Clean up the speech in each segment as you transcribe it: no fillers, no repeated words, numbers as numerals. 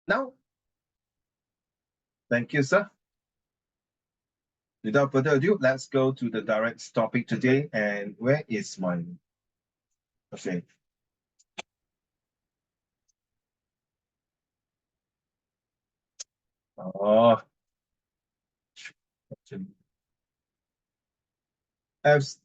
now. Thank you, sir. Without further ado, let's go to the direct topic today. And where is my... Okay. Oh. As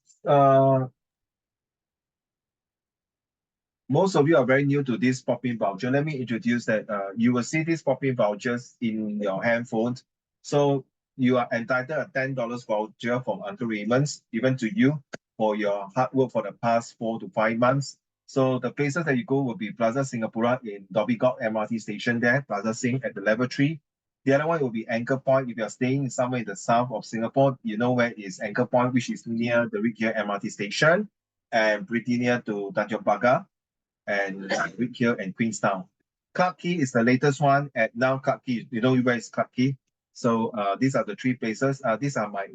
most of you are very new to this pop-in voucher. Let me introduce that you will see these pop-in vouchers in your handphone. So you are entitled a $10 voucher from Uncle Raymond's given to you for your hard work for the past 4 to 5 months. So the places that you go will be Plaza Singapura in Dhoby Ghaut MRT station there, Plaza Sing at the level 3. The other one will be Anchor Point. If you're staying somewhere in the south of Singapore, you know where is Anchor Point, which is near the Redhill MRT station and pretty near to Tanjong Pagar and Redhill and Queenstown. Clarke Quay is the latest one at now Clarke Quay. You know where is Clarke Quay? So these are the 3 places. These are my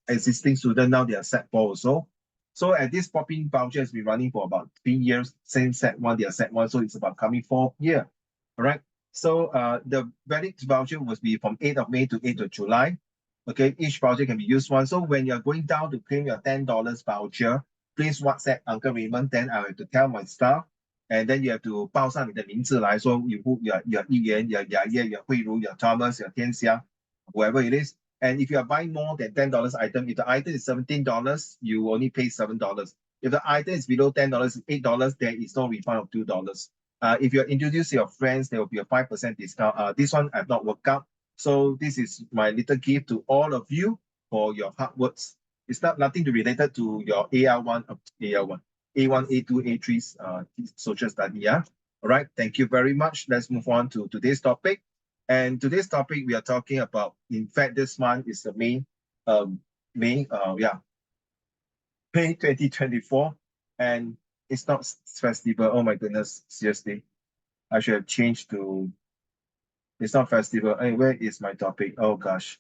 existing students. Now they are Sec 4 also. So at this pop-in voucher has been running for about 3 years. Since Sec 1, they are Sec 1. So it's about coming 4th year. All right. So the valid voucher will be from 8th of May to 8th of July. Okay, each voucher can be used once. So when you're going down to claim your $10 voucher, please WhatsApp Uncle Raymond. Then I have to tell my staff, and then you have to 报上你的名字来说 you put your Yiyan, your Yaya, your Huiru, your Thomas, your Tianxiang, whoever it is. And if you are buying more than $10 item, if the item is $17, you only pay $7. If the item is below $10, $8, there is no refund of $2. If you introduce your friends, there will be a 5% discount. This one I've not worked out. So this is my little gift to all of you for your hard works. It's nothing to related to your A1, A1, A2, A3 social study. Yeah. All right. Thank you very much. Let's move on to today's topic. And today's topic we are talking about. In fact, this month is the May 2024, and it's not festival. Oh my goodness, seriously, I should have changed to. It's not festival. Hey, where is my topic? Oh gosh.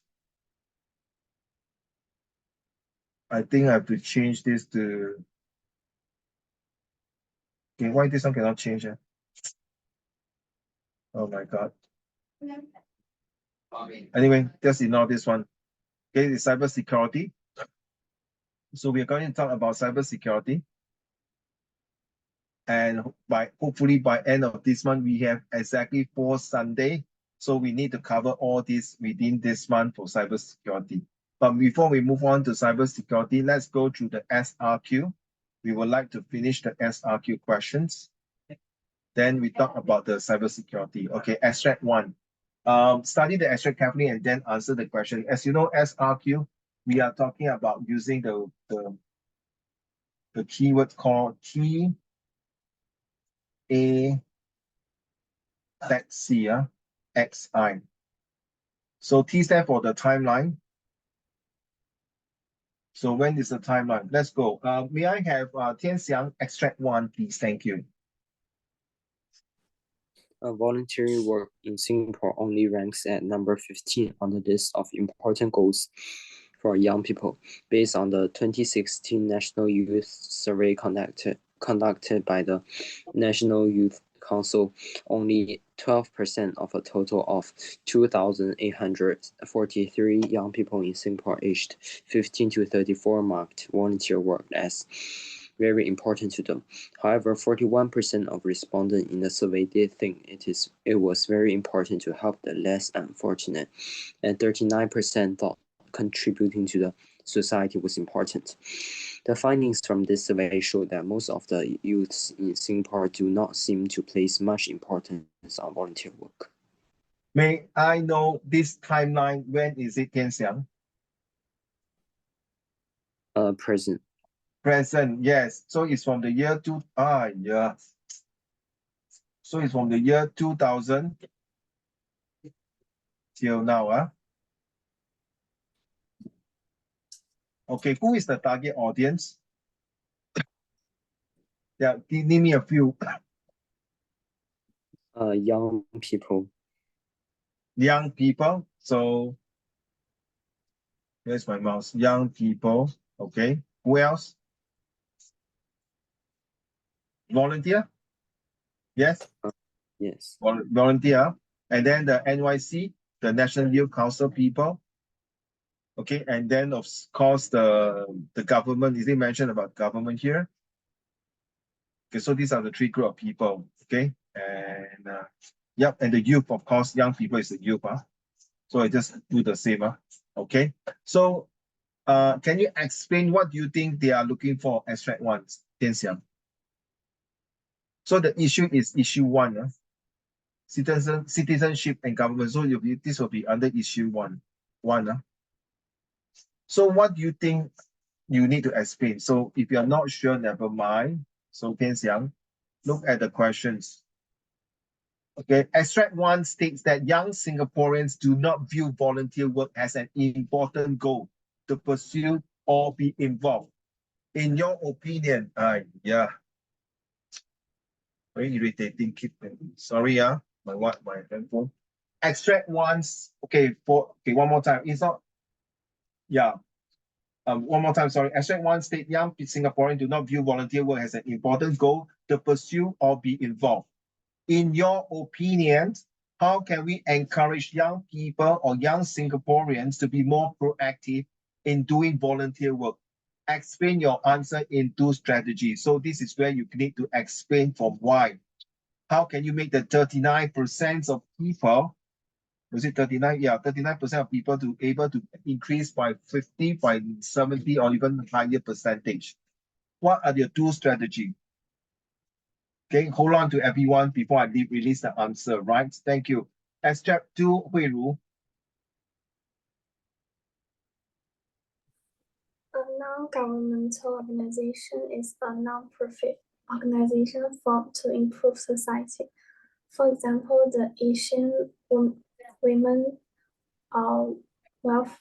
I think I have to change this to. Okay, why this one cannot change? Oh my god. Anyway, just ignore this one. Okay, it's cybersecurity. So we are going to talk about cybersecurity. And hopefully by end of this month, we have exactly 4 Sunday. So we need to cover all this within this month for cybersecurity. But before we move on to cybersecurity, let's go through the SRQ. We would like to finish the SRQ questions. Then we talk about the cybersecurity. Okay, extract 1. Study the extract carefully and then answer the question. As you know, SRQ, we are talking about using the keyword called T A XI. So T stands for the timeline. So when is the timeline? Let's go. May I have Tianxiang extract 1, please? Thank you. Voluntary work in Singapore only ranks at number 15 on the list of important goals for young people, based on the 2016 National Youth Survey conducted by the National Youth Council. Only 12% of a total of 2,843 young people in Singapore aged 15 to 34 marked volunteer work as very important to them. However, 41% of respondents in the survey did think it was very important to help the less unfortunate, and 39% thought contributing to the society was important. The findings from this survey show that most of the youths in Singapore do not seem to place much importance on volunteer work. May I know this timeline? When is it, Tianxiang? Present. Present, yes. So it's from the year So it's from the year 2000 till now. Okay, who is the target audience? Yeah, name me a few. Young people. Young people. So here's my mouse. Young people. Okay. Who else? Volunteer? Yes. Yes. Volunteer. And then the NYC, the National Youth Council people. Okay, and then of course the government. Is it mentioned about government here? Okay, so these are the three group of people. Okay, and yep, and the youth, of course, young people is the youth. So I just do the same. Okay, so can you explain what do you think they are looking for extract ones, Tian Xiang? So the issue is issue 1, citizenship and government. So this will be under issue 1. So what do you think you need to explain? So if you're not sure, never mind. So Tian Xiang, look at the questions. Okay, extract 1 states that young Singaporeans do not view volunteer work as an important goal to pursue or be involved. In your opinion, yeah, very irritating. Sorry, my handphone. Extract 1's okay one more time. It's not one more time. Sorry. Extract 1 state young Singaporeans do not view volunteer work as an important goal to pursue or be involved. In your opinion, how can we encourage young people or young Singaporeans to be more proactive in doing volunteer work? Explain your answer in 2 strategies. So this is where you need to explain from why. How can you make the 39% of people, was it 39? Yeah, 39% of people to able to increase by 50, by 70, or even higher percentage? What are your 2 strategies? Okay, hold on to everyone before I release the answer, right? Thank you. Extract 2, Hui Ru. A non-governmental organization is a non-profit organization formed to improve society. For example, the Asian Women Welfare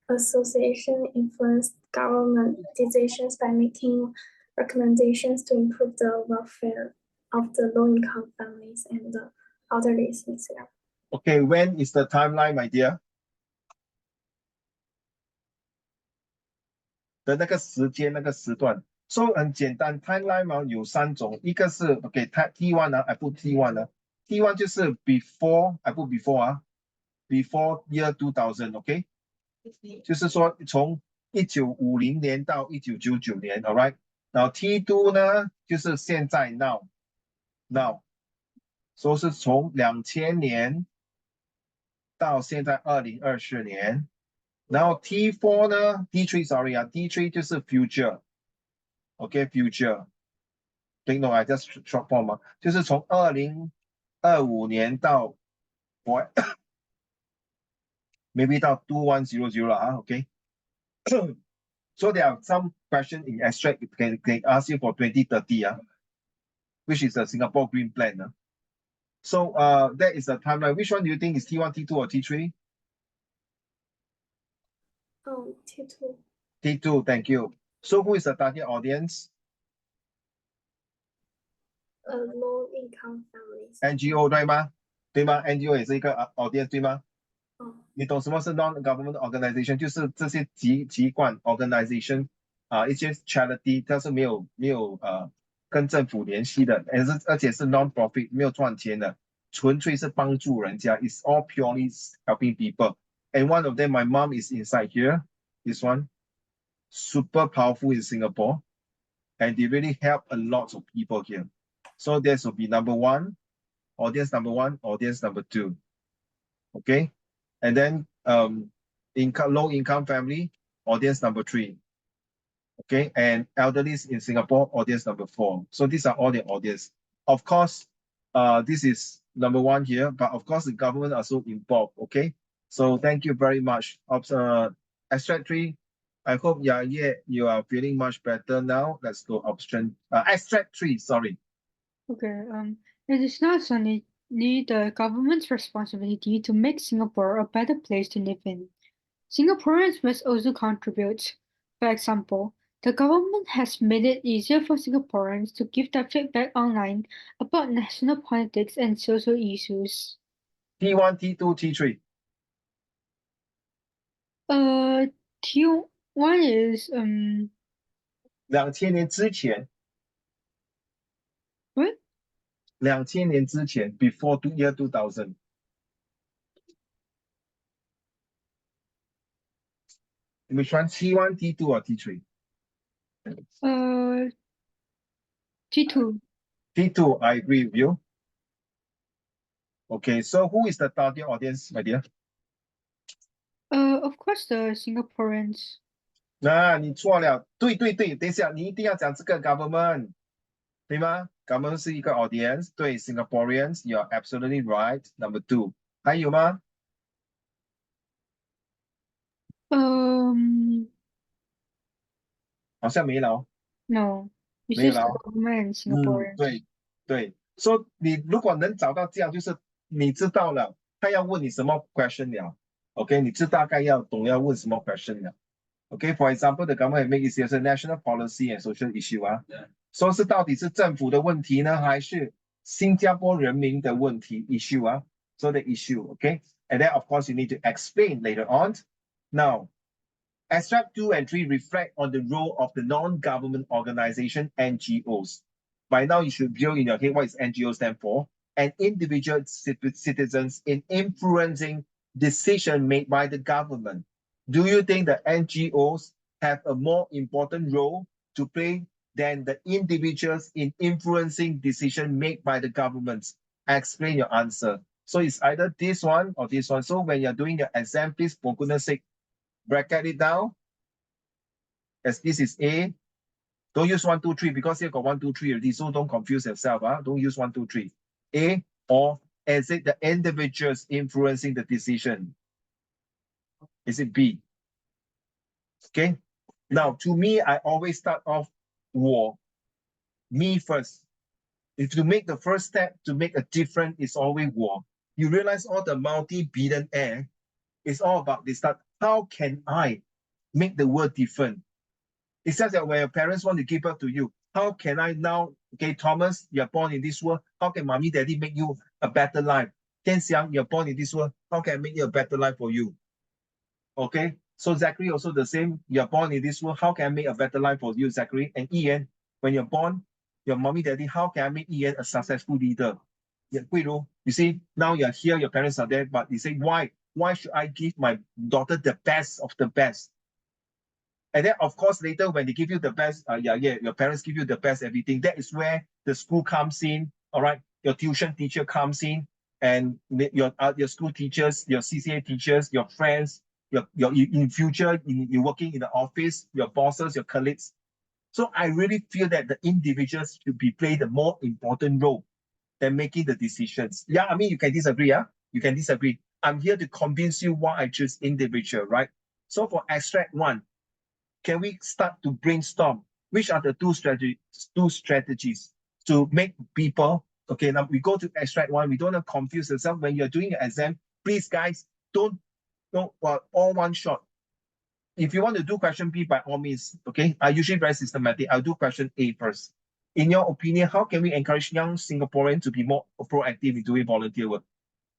Association influenced government decisions by making recommendations to improve the welfare of the low-income families and the elderly in Singapore. Okay, when is the timeline, my dear? 的那个时间那个时段，所以很简单 ，timeline 嘛有3种，一个是 OK T1 I put T1 T1 就是 before I put before before year 2000 就是说从1950年到1999年 ，all right， 然后 T2 呢就是现在 now，说是从2000年到现在2024年。然后 T4 呢 ，T3 sorry T3 就是 future，OK，future，对 no I just short form 就是从2025年到我 maybe 到2100了OK so there are some question in extract can ask you for 2030 which is the Singapore Green Plan so that is the timeline. Which one do you think is T1, T2 or T3? T2. T2, thank you. So who is the target audience? Low-income families. NGO 对吗 NGO 也是一个audience 对吗？你懂什么是 non-government organization？ 就是这些机关 organization 一些 charity， 它是没有跟政府联系的，而且是 non-profit 没有赚钱的，纯粹是帮助人家。It's all purely helping people. And one of them, my mom is inside here. This one, super powerful in Singapore, and they really help a lot of people here. So this will be number 1, audience number 1, audience number 2. Okay. And then low income family, audience number 3. Okay, and elderly in Singapore, audience number 4. So these are all the audience. Of course, this is number 1 here, but of course the government also involved. Okay, so thank you very much. Extract 3. I hope you are feeling much better now. Let's go option extract 3. Sorry. Okay. It is not only the government's responsibility to make Singapore a better place to live in. Singaporeans must also contribute. For example, the government has made it easier for Singaporeans to give their feedback online about national politics and social issues. T1, T2, T3. T1 is 2000年之前2000年之前 before year 2000. Which one? T1, T2, or T3? T2. T2, I agree with you. Okay, so who is the target audience, my dear? Of course the Singaporeans. 你错了，对，等一下，你一定要讲这个 government，对吗？government 是一个 audience，对 Singaporeans，you're absolutely right. Number 2，还有吗？好像没了哦。No, it's 没有 just 了 the 哦。 government and Singaporeans. 对，所以你如果能找到这样，就是你知道了他要问你什么 question 了，OK， 你大概要懂要问什么 question 了。Okay, for example, the government make it as a national policy and social issue 啊，说是到底是政府的问题呢，还是新加坡人民的问题 issue 啊？So the issue, okay, and then of course you need to explain later on. Now, extract 2 and 3 reflect on the role of the non-government organization NGOs. By now, you should build in your head what is NGO stand for, and individual citizens in influencing decision made by the government. Do you think the NGOs have a more important role to play than the individuals in influencing decision made by the governments? Explain your answer. So it's either this one or this one. So when you're doing your exam, please, for goodness sake, bracket it down as this is A. Don't use 1, 2, 3 because here got 1, 2, 3 already. So don't confuse yourself. Don't use 1, 2, 3. A, or is it the individuals influencing the decision? Is it B? Okay. Now, to me, I always start off war. Me first. If you make the first step to make a difference, it's always war. You realize all the multi-billionaire, it's all about this. That how can I make the world different? It's just that when your parents want to give birth to you, how can I now, okay, Thomas, you're born in this world. How can mommy, daddy make you a better life? Ken Xiang, you're born in this world. How can I make you a better life for you? Okay, so Zachary also the same. You're born in this world. How can I make a better life for you, Zachary? And Ian, when you're born, your mommy, daddy, how can I make Ian a successful leader? Yeah, you see, now you're here, your parents are there, but you say, why? Why should I give my daughter the best of the best? And then, of course, later when they give you the best, your parents give you the best everything. That is where the school comes in. All right, your tuition teacher comes in, and your school teachers, your CCA teachers, your friends, your in future you're working in the office, your bosses, your colleagues. So I really feel that the individuals should be played a more important role than making the decisions. Yeah, I mean you can disagree. You can disagree. I'm here to convince you why I choose individual, right? So for extract 1. Can we start to brainstorm which are the two strategies to make people, okay, now we go to extract 1, we don't have confuse yourself when you're doing an exam. Please guys, don't all one shot. If you want to do question B, by all means, okay, I usually very systematic. I'll do question A first. In your opinion, how can we encourage young Singaporeans to be more proactive in doing volunteer work?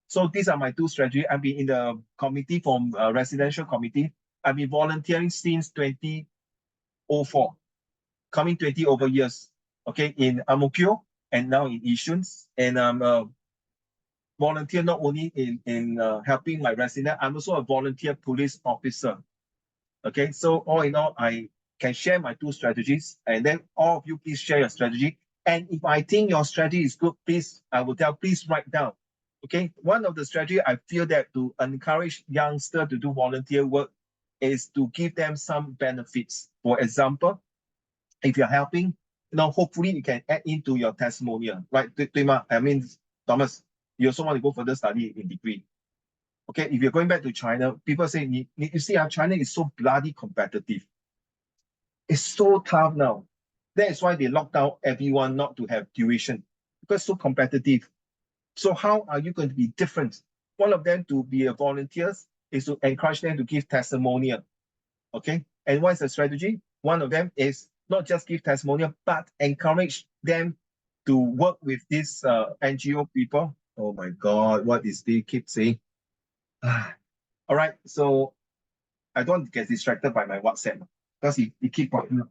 So these are my two strategies. I've been in the committee from residential committee. I've been volunteering since 2004, coming 20 over years, okay, in Ang Mo Kio and now in Yishun. And I'm a volunteer not only in helping my resident, I'm also a volunteer police officer. Okay, so all in all, I can share my two strategies, and then all of you please share your strategy. And if I think your strategy is good, please, I will tell, please write down. Okay, one of the strategy I feel that to encourage youngsters to do volunteer work is to give them some benefits. For example, if you're helping, hopefully you can add into your testimonial, right? I mean, Thomas, you also want to go further study in degree. Okay, if you're going back to China, people say, you see, China is so bloody competitive. It's so tough now. That is why they lock down everyone not to have tuition, because so competitive. So how are you going to be different? One of them to be a volunteers is to encourage them to give testimonial. Okay, and what is the strategy? One of them is not just give testimonial, but encourage them to work with these NGO people. Oh my God, what is they keep saying? All right, so I don't get distracted by my WhatsApp because it keep popping up.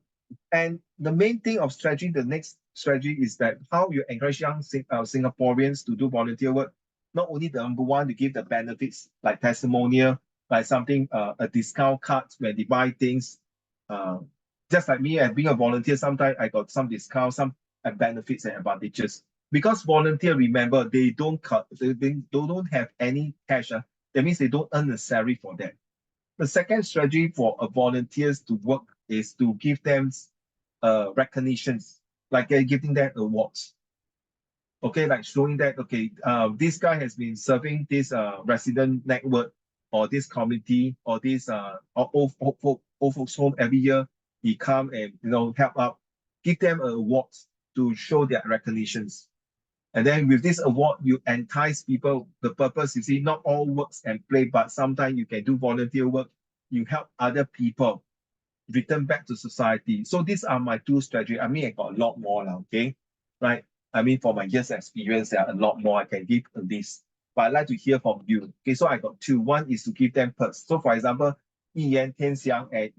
And the main thing of strategy, the next strategy is that how you encourage young Singaporeans to do volunteer work. Not only the number one to give the benefits like testimonial, like something a discount card when they buy things. Just like me, as being a volunteer, sometimes I got some discounts, some benefits and advantages. Because volunteer, remember, they don't don't have any cash. That means they don't earn a salary for that. The second strategy for volunteers to work is to give them recognitions, like giving them awards. Okay, like showing that, okay, this guy has been serving this resident network or this community or this old folks home every year. He come and help out, give them awards to show their recognitions. And then with this award, you entice people. The purpose, you see, not all works and play, but sometimes you can do volunteer work. You help other people return back to society. So these are my two strategies. I mean, I got a lot more now, okay? Right? I mean, for my years experience, there are a lot more I can give on this. But I'd like to hear from you. Okay, so I got two. One is to give them perks. So for example, Yiyan, Tianxiang, and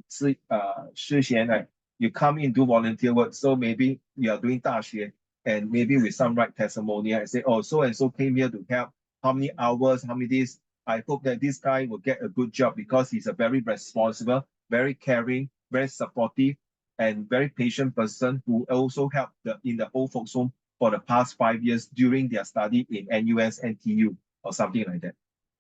Shixian, right? You come in, do volunteer work. So maybe you are doing 大学, and maybe with some right testimonial and say, oh, so and so came here to help. How many hours, how many days? I hope that this guy will get a good job because he's a very responsible, very caring, very supportive, and very patient person who also helped in the old folks home for the past 5 years during their study in NUS, NTU, or something like that.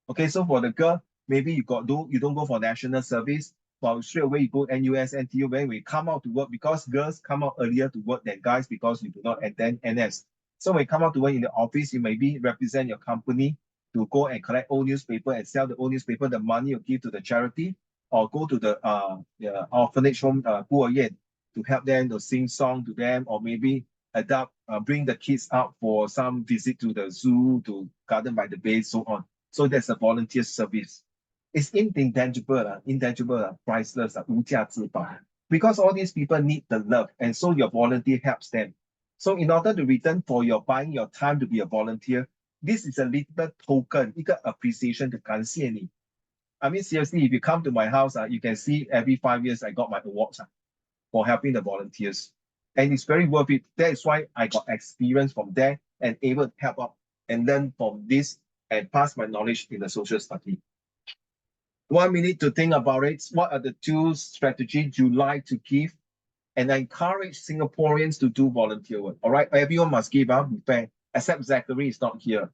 Okay, so for the girl, maybe you don't go for national service, but straight away you go NUS, NTU, when we come out to work, because girls come out earlier to work than guys because you do not attend NS. So when you come out to work in the office, you maybe represent your company to go and collect old newspaper and sell the old newspaper, the money you give to the charity, or go to the orphanage home, to help them to sing song to them, or maybe bring the kids out for some visit to the zoo, to Garden by the Bay, so on. So that's a volunteer service. It's intangible, priceless, 无价之宝. Because all these people need the love, and so your volunteer helps them. So in order to return for your buying your time to be a volunteer, this is a little token, 一个 appreciation 的感谢你. I mean, seriously, if you come to my house, you can see every 5 years I got my awards for helping the volunteers. And it's very worth it. That is why I got experience from there and able to help out and learn from this and pass my knowledge in the social study. 1 minute to think about it. What are the two strategies you like to give and encourage Singaporeans to do volunteer work? All right, everyone must give up, be fair, except Zachary is not here.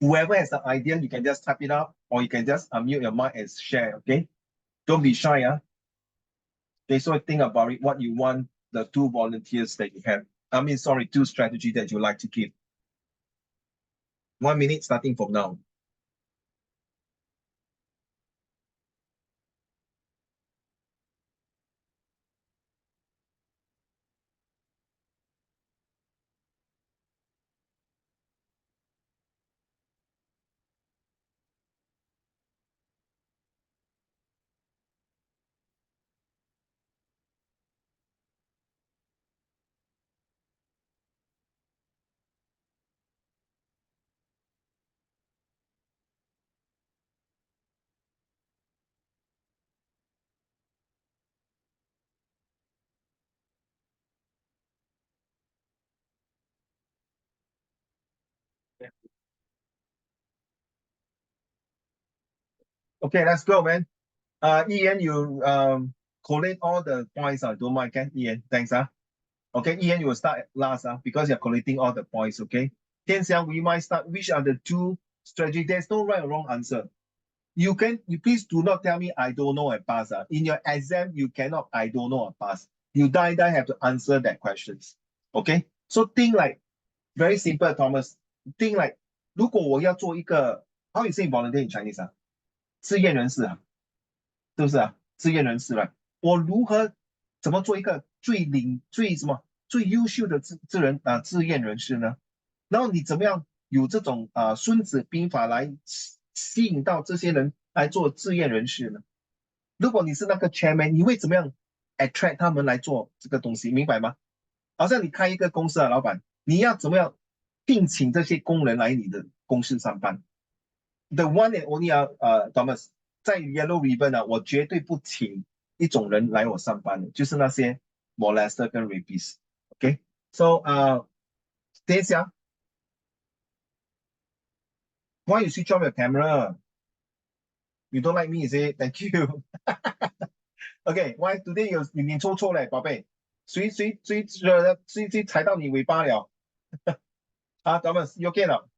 Whoever has the idea, you can just type it up, or you can just unmute your mic and share, okay? Don't be shy, Okay, so think about it, what you want, the two volunteers that you have. Two strategies that you like to give. 1 minute starting from now. Okay, let's go, man. Ian, you collate all the points. Don't mind, okay? Ian, thanks. Okay, Ian, you will start last because you're collecting all the points, okay? Tianxiang, we might start. Which are the two strategies? There's no right or wrong answer. You please do not tell me I don't know and pass. In your exam, you cannot I don't know and pass. You die have to answer that questions. Okay? So think like very simple, Thomas. Think like 如果我要做一个 how you say volunteer in Chinese 志愿人士是不是志愿人士了，我如何怎么做一个最优秀的志愿人士呢？然后你怎么样有这种孙子兵法来吸引到这些人来做志愿人士呢？如果你是那个 chairman， 你会怎么样 attract 他们来做这个东西，明白吗？好像你开一个公司老板，你要怎么样聘请这些工人来你的公司上班？The one and only Thomas, 在 Yellow Ribbon 啊，我绝对不请一种人来我上班的，就是那些 molester 跟 rapist。OK，so等一下，why you switch off your camera? You don't like me, is it? Thank you. OK，why today 你抽错嘞，宝贝，谁踩到你尾巴了？啊，Thomas，you OK 了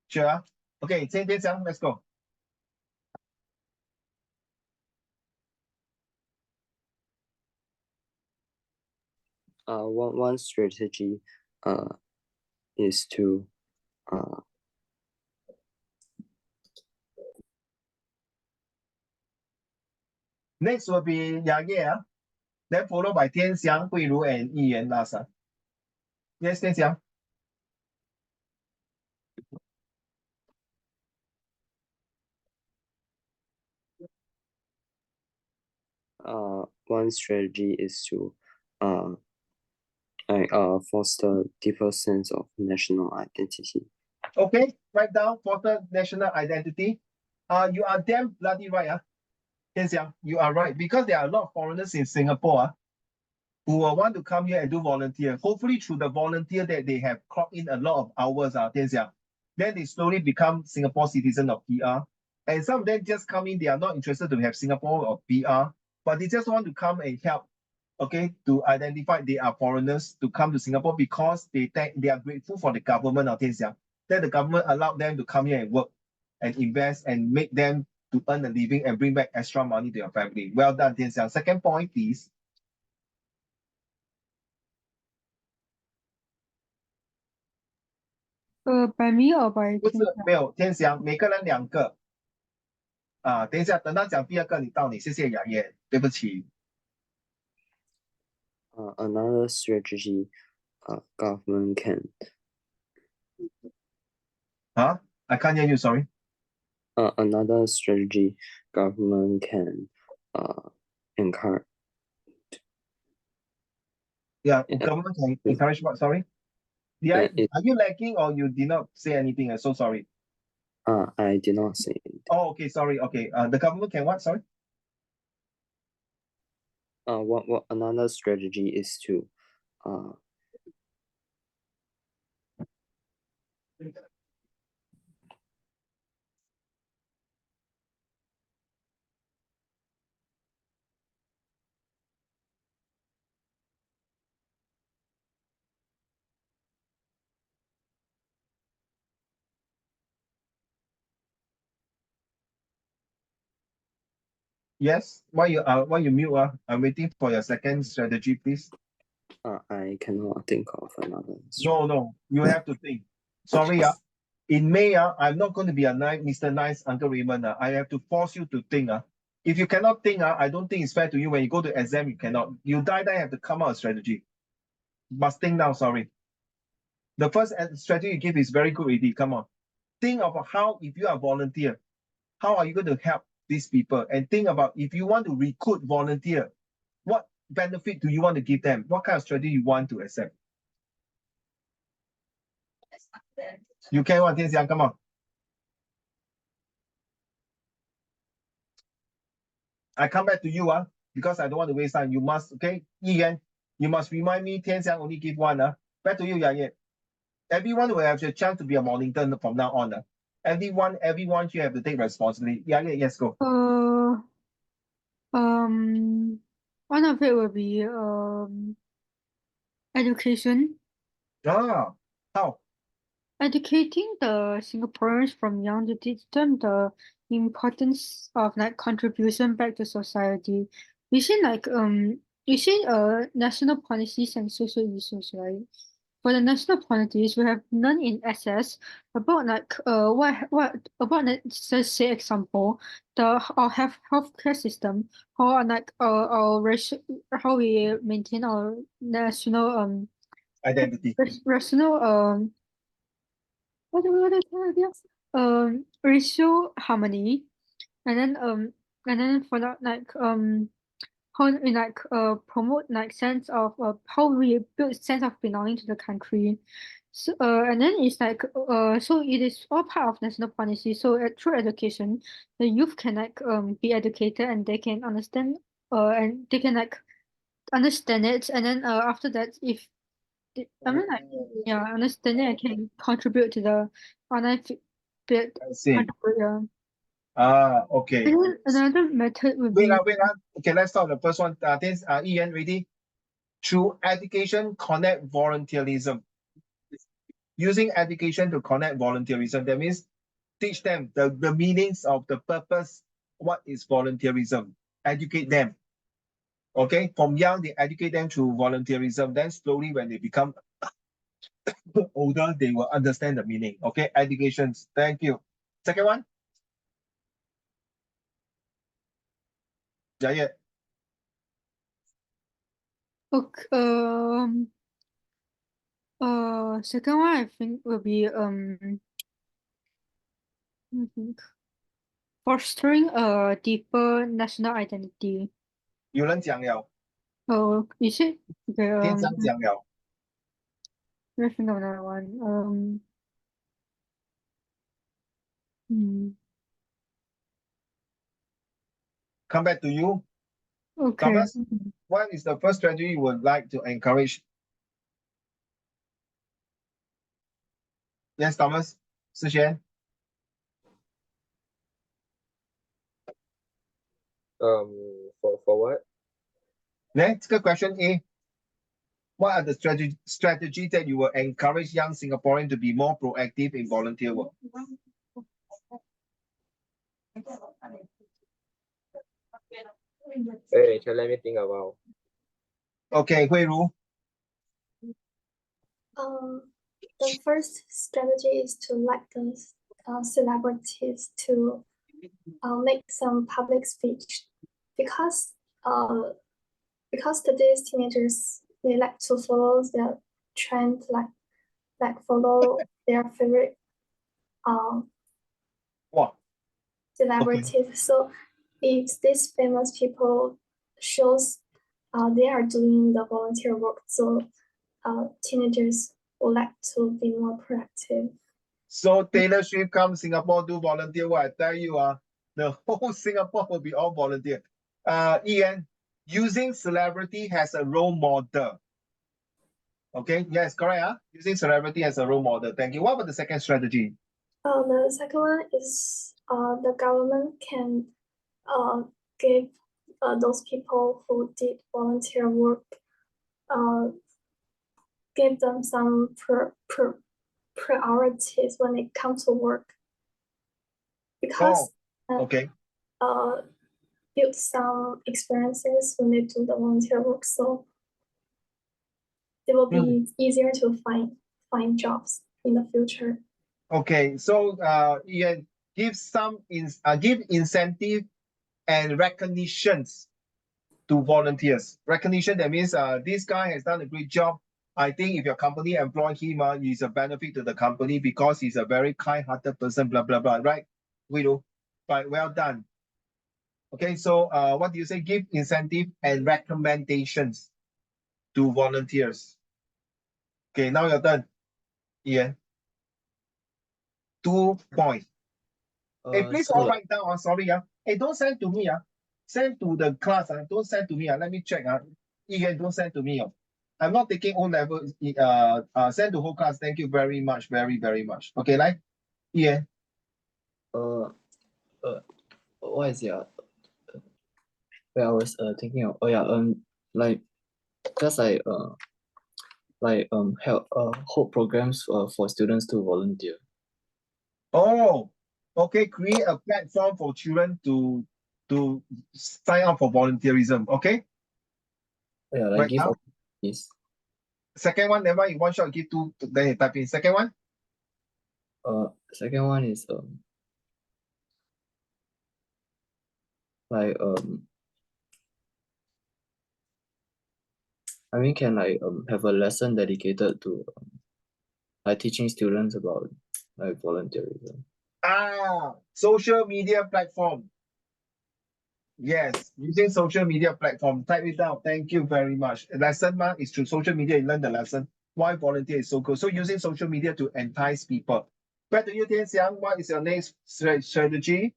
？Sure 啊？OK，先讲 ，Let's go。One strategy is to Next will be Yage, then followed by Tian Xiang, Hui Ru, and Yi Yan last. Yes, Tian Xiang. One strategy is to foster deeper sense of national identity. Okay, write down foster national identity. You are damn bloody right, Tian Xiang. You are right, because there are a lot of foreigners in Singapore who will want to come here and do volunteer. Hopefully, through the volunteer that they have clocked in a lot of hours, Tian Xiang, then they slowly become Singapore citizen of PR. And some of them just come in, they are not interested to have Singapore or PR, but they just want to come and help, okay, to identify they are foreigners to come to Singapore because they are grateful for the government of Tian Xiang, that the government allowed them to come here and work and invest and make them to earn a living and bring back extra money to your family. Well done, Tian Xiang. Second point, please. By me or by 不是，天下？没有，天祥，每个人2个。等一下，等他讲第2个，你到你，谢谢杨烨，对不起。Another strategy government can I can't hear you, sorry. another strategy government can encourage. Yeah, government can encourage what, sorry? Are you lagging or you did not say anything? I'm so sorry. I did not say it. Oh, okay, sorry, okay. The government can what, sorry? What another strategy is to Yes, why you mute? I'm waiting for your second strategy, please. I cannot think of another. No, you have to think. Sorry, in May, I'm not going to be a Mr. Nice Uncle Raymond. I have to force you to think. If you cannot think, I don't think it's fair to you. When you go to exam, you cannot. You die, have to come out a strategy. Must think now, sorry. The first strategy you give is very good already. Come on. Think about how, if you are a volunteer, how are you going to help these people? And think about if you want to recruit volunteer, what benefit do you want to give them? What kind of strategy you want to accept? You can want Tian Xiang, come on. I come back to you, because I don't want to waste time. You must, okay, Yi Yan, you must remind me Tian Xiang only give one. Back to you, Yang Ye. Everyone will have a chance to be a Mornington from now on. Everyone you have to take responsibility. Yang Ye, yes, go. One of it will be education. How? Educating the Singaporeans from young to teach them the importance of like contribution back to society. You see national policies and social issues, right? For the national policies, we have none in SS about like what about let's just say example our healthcare system, how like our racial how we maintain our national Identity. rational what do I call it? Racial harmony, and then for that how we promote like sense of how we build sense of belonging to the country. So, and then it's like, so it is all part of national policy. So through education, the youth can like be educated and they can understand and they can like understand it. And then after that, if I mean like yeah, understanding and can contribute to the online bit. I see. Yeah. Okay. And then another method would Wait, be wait. Okay, let's start the first one. Ian, ready? Through education, connect volunteerism. Using education to connect volunteerism. That means teach them the meanings of the purpose. What is volunteerism? Educate them. Okay, from young, they educate them through volunteerism. Then slowly, when they become older, they will understand the meaning. Okay, educations. Thank you. Second one. Jayet. okay. Second one I think will be I think fostering a deeper national identity. 有人讲了， Is it okay? 天上讲了。 Let me think of another one. Come back to you. Okay. Thomas, what is the first strategy you would like to encourage? Yes, Thomas. 思璇. For what? Next question A. What are the strategies that you will encourage young Singaporeans to be more proactive in volunteer work? Hey, let me think about. Okay, Hui Ru. The first strategy is to let the celebrities to make some public speech, because today's teenagers, they like to follow their trend, like follow their favorite Wow. celebrities. Okay. So if these famous people shows they are doing the volunteer work, so teenagers would like to be more proactive. So Taylor Swift comes Singapore do volunteer work. I tell you, the whole Singapore will be all volunteer. Ian, using celebrity as a role model. Okay, yes, correct. Using celebrity as a role model. Thank you. What about the second strategy? The second one is the government can give those people who did volunteer work, give them some priorities when it comes to work, because okay, build some experiences when they do the volunteer work, so it will be easier to find jobs in the future. Okay, so Ian, give incentive and recognitions to volunteers. Recognition, that means this guy has done a great job. I think if your company employ him, he's a benefit to the company because he's a very kind-hearted person, blah, blah, blah, right? We do. But well done. Okay, so what do you say? Give incentive and recommendations to volunteers. Okay, now you're done. Ian. 2 points. Hey, please all write down. Sorry. Hey, don't send to me. Send to the class. Don't send to me. Let me check. Ian, don't send to me. I'm not taking O level. Send to whole class. Thank you very much. Very, very much. Okay, like Ian. What is it? I was thinking of, like just help hold programs for students to volunteer. Oh, okay. Create a platform for children to sign up for volunteerism. Okay. Yeah, like right give now. Yes. Second one, never in one shot give two. Then you type in second one. Second one is I mean, can have a lesson dedicated to like teaching students about like volunteerism. Social media platform. Yes, using social media platform. Type it down. Thank you very much. Lesson is through social media. You learn the lesson. why volunteer is so good. So using social media to entice people. Back to you, Tian Xiang. What is your next strategy?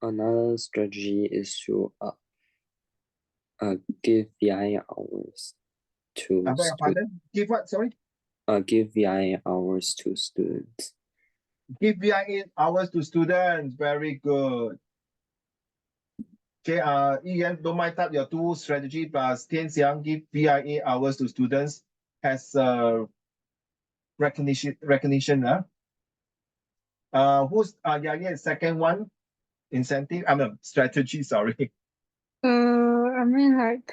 Another strategy is to give VIA hours to I beg your pardon? Give what? Sorry? give VIA hours to students. Give VIA hours to students. Very good. Okay, Ian, don't mind type your two strategy plus Tian Xiang give VIA hours to students as recognition. Who's yeah, second one? Incentive, I mean strategy, sorry. I mean like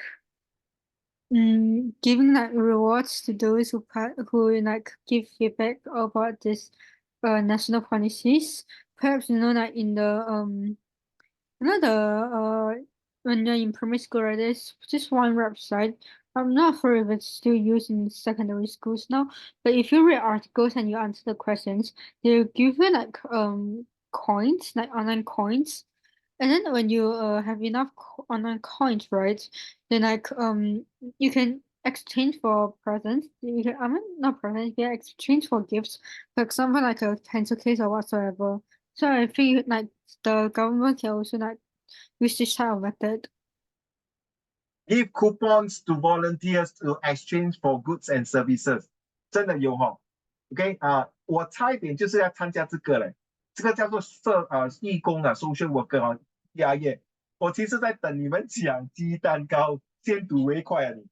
giving like rewards to those who like give feedback about this national policies. Perhaps like in the when you're in primary school, right, there's just one website. I'm not sure if it's still used in secondary schools now, but if you read articles and you answer the questions, they'll give you like coins, like online coins. And then when you have enough online coins, right, then like you can exchange for presents. You can, I mean not presents, you can exchange for gifts, like something like a pencil case or whatsoever. So I feel like the government can also like use this type of method. Give coupons to volunteers to exchange for goods and services，真的有哈。OK 我差一点就是要参加这个嘞，这个叫做义工social worker 压业。我其实在等你们讲鸡蛋糕，先睹为快啊你。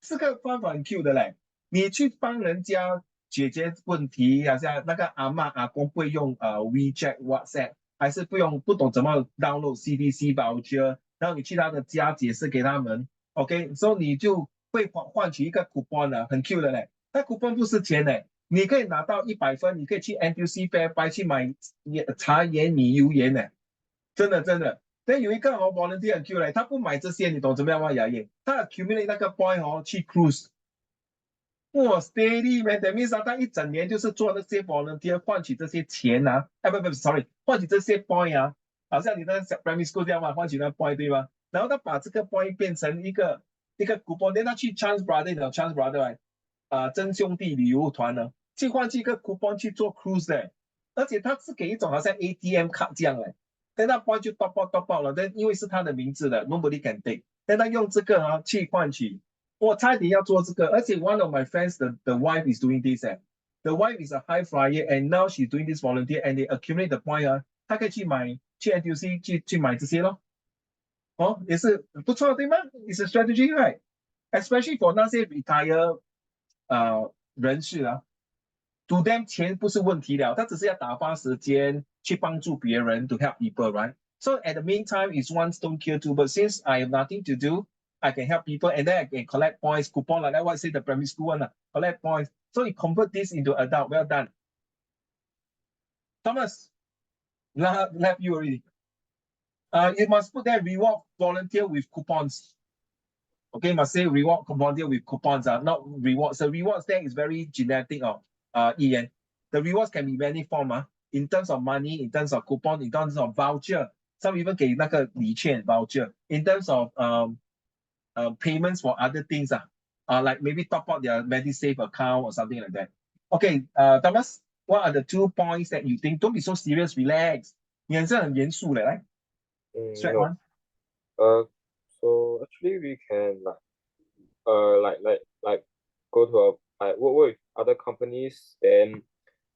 这个方法很 Q 的嘞，你去帮人家解决问题，好像那个阿嬷阿公不会用WeChat WhatsApp，还是不懂怎么 download CDC voucher。然后你去他的家解释给他们 ，OK， 所以你就会换取一个 coupon 很 Q 的嘞。那 coupon 不是钱嘞，你可以拿到100分，你可以去 NTUC Fairbuy 去买茶叶、米、油盐呢，真的真的。但有一个volunteer 很 Q 嘞，他不买这些，你懂怎么样吗？雅燕，他 accumulate 那个 point 去 cruise。哇 ，steady man，that means 他一整年就是做那些 volunteer 换取这些钱不，sorry， 换取这些 point 好像你在 primary school 这样嘛，换取那 point 对吗？然后他把这个 point 变成一个 coupon， 然后他去 Chance Brother 真兄弟旅游团呢，去换取一个 coupon 去做 cruise 的，而且他是给一种好像 ATM 卡这样嘞，但那 point 就 top 了，但因为是他的名字的 ，nobody can take， 但他用这个去换取。我差点要做这个，而且 one of my friends the wife is doing this the wife is a high flyer and now she's doing this volunteer and they accumulate the point 他可以去NTUC 去买这些咯，也是不错对吗 ？It's a strategy right, especially for 那些 retire 人士to them 钱不是问题了，他只是要打发时间去帮助别人 to help people right. So at the meantime, it's one stone kill two. But since I have nothing to do, I can help people and then I can collect points, coupon like that. What I say the primary school one, collect points. So you convert this into adult. Well done. Thomas, left you already. You must put that reward volunteer with coupons. Okay, must say reward volunteer with coupons, not rewards. The rewards there is very genetic Ian. The rewards can be many form in terms of money, in terms of coupon, in terms of voucher. Some even 给那个礼券 voucher. In terms of payments for other things like maybe top up their MediSave account or something like that. Okay, Thomas, what are the 2 points that you think? Don't be so serious, relax. 你很是很严肃的，来。Straight No. one. So actually we can like go to work with other companies, then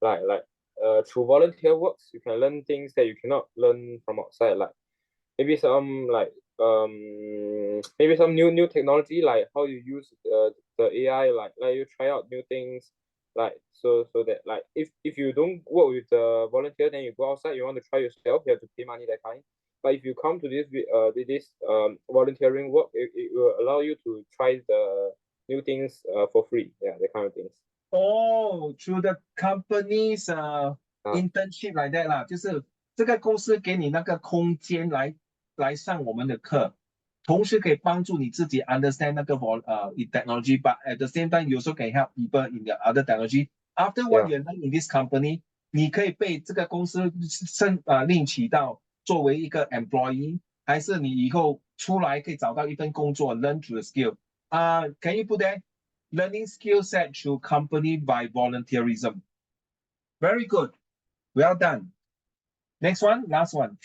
through volunteer works you can learn things that you cannot learn from outside, like maybe some maybe some new technology, like how you use the AI, like you try out new things, like so that like if you don't work with the volunteer, then you go outside, you want to try yourself, you have to pay money, that kind. But if you come to this volunteering work, it will allow you to try the new things for free, yeah, that kind of things. Oh, through the company's internship like that 啦，就是这个公司给你那个空间来上我们的课，同时可以帮助你自己 understand 那个technology, but at the same time you also can help people in the other technology. After what you learn in this company, 你可以被这个公司另起到作为一个 employee， 还是你以后出来可以找到一份工作 learn through the skill. Can you put that? Learning skill set through company by volunteerism. Very good. Well done. Next one, last one.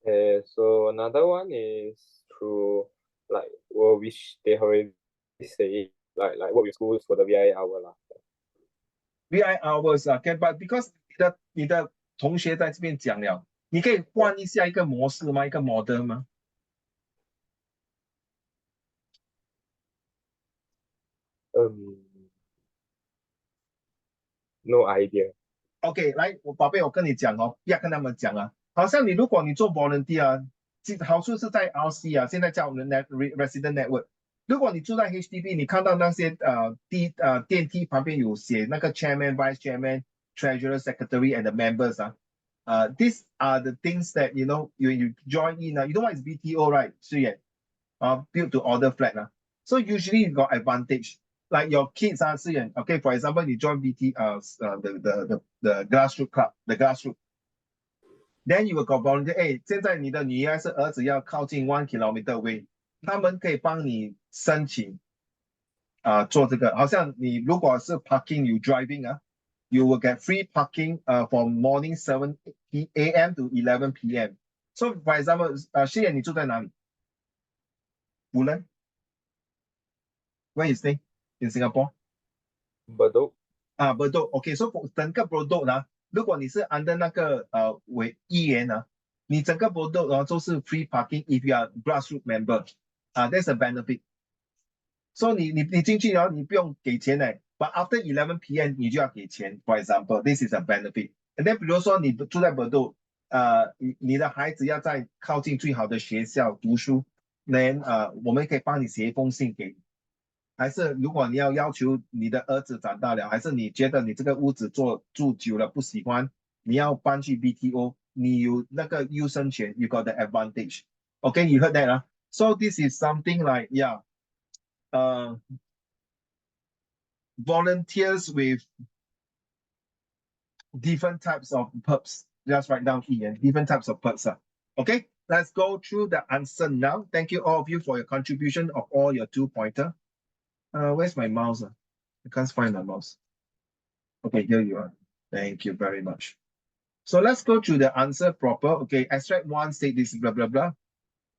So another one is through like which they already say like work with schools for the VI hour lah. VI hours okay, but because 你的同学在这边讲了，你可以换一下一个模式吗？一个 model 吗？ No idea. OK， 来，宝贝，我跟你讲哦，不要跟他们讲啊。好像如果你做 volunteer 啊，好处是在 RC 啊，现在叫我们 resident network。如果你住在 HDB，你看到那些电梯旁边有写那个 chairman、vice chairman、treasurer、secretary and the members 啊。These are the things that you know you join in. You know what is BTO, right? 是也build to order flat. So usually you got advantage. Like your kids are saying, okay, for example, you join the grassroots club, the grassroots. Then you will go volunteer. 哎，现在你的女儿是儿子要靠近1 kilometer away， 他们可以帮你申请做这个。好像你如果是 parking you driving you will get free parking from morning 7 a.m. to 11 p.m. So for example, 谢谢你住在哪里？湖人 ？Where you stay in Singapore？ Bedok. Bedok. Okay, so 整个 Bedok 呢，如果你是 under 那个议员呢，你整个 Bedok 都是 free parking if you are grassroots member. That's a benefit. So 你进去你不用给钱的。But after 11 p.m. 你就要给钱。For example, this is a benefit. And then 比如说你住在 Bedok，你的孩子要在靠近最好的学校读书，我们可以帮你写一封信给你。还是如果你要求你的儿子长大了，还是你觉得你这个屋子住久了不喜欢，你要搬去 BTO， 你有那个优先权 ，you got the advantage. Okay, you heard that, So this is something like volunteers with different types of perks. Just write down here, different types of perks. Okay, let's go through the answer now. Thank you all of you for your contribution of all your 2-pointer. Where's my mouse? I can't find my mouse. Okay, here you are. Thank you very much. So let's go through the answer proper. Okay, extract 1 state this blah blah blah.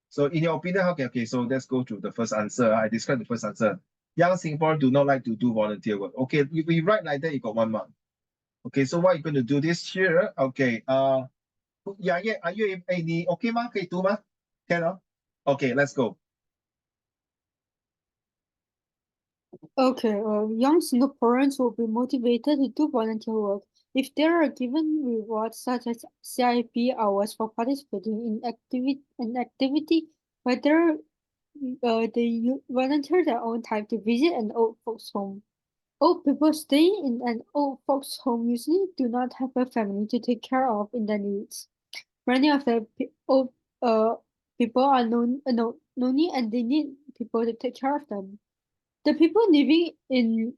So in your opinion, okay, so let's go to the first answer. I described the first answer. Young Singaporeans do not like to do volunteer work. Okay, we write like that, you got 1 mark. Okay, so what you're going to do this here? Okay, are you okay 吗？可以读吗？ Can Okay, let's go. Okay, young Singaporeans will be motivated to do volunteer work if they are given rewards such as CIP hours for participating in activity, whether they volunteer their own time to visit an old folks' home. Old people staying in an old folks' home usually do not have a family to take care of in their needs. Many of the old people are lonely and they need people to take care of them. The people living in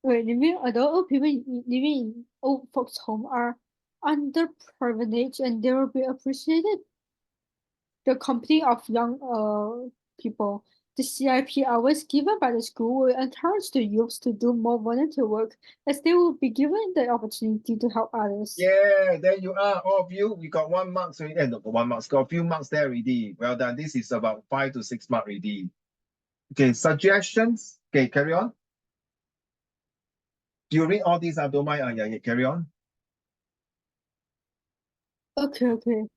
old people living in old folks' home are underprivileged and they will be appreciated the company of young people. The CIP hours given by the school will encourage the youths to do more volunteer work as they will be given the opportunity to help others. Yeah, there you are, all of you. You got 1 mark already. No, 1 mark. Got a few marks there already. Well done. This is about 5 to 6 mark already. Okay, suggestions. Okay, carry on. Do you read all these? Don't mind. Yeah, carry on. Okay.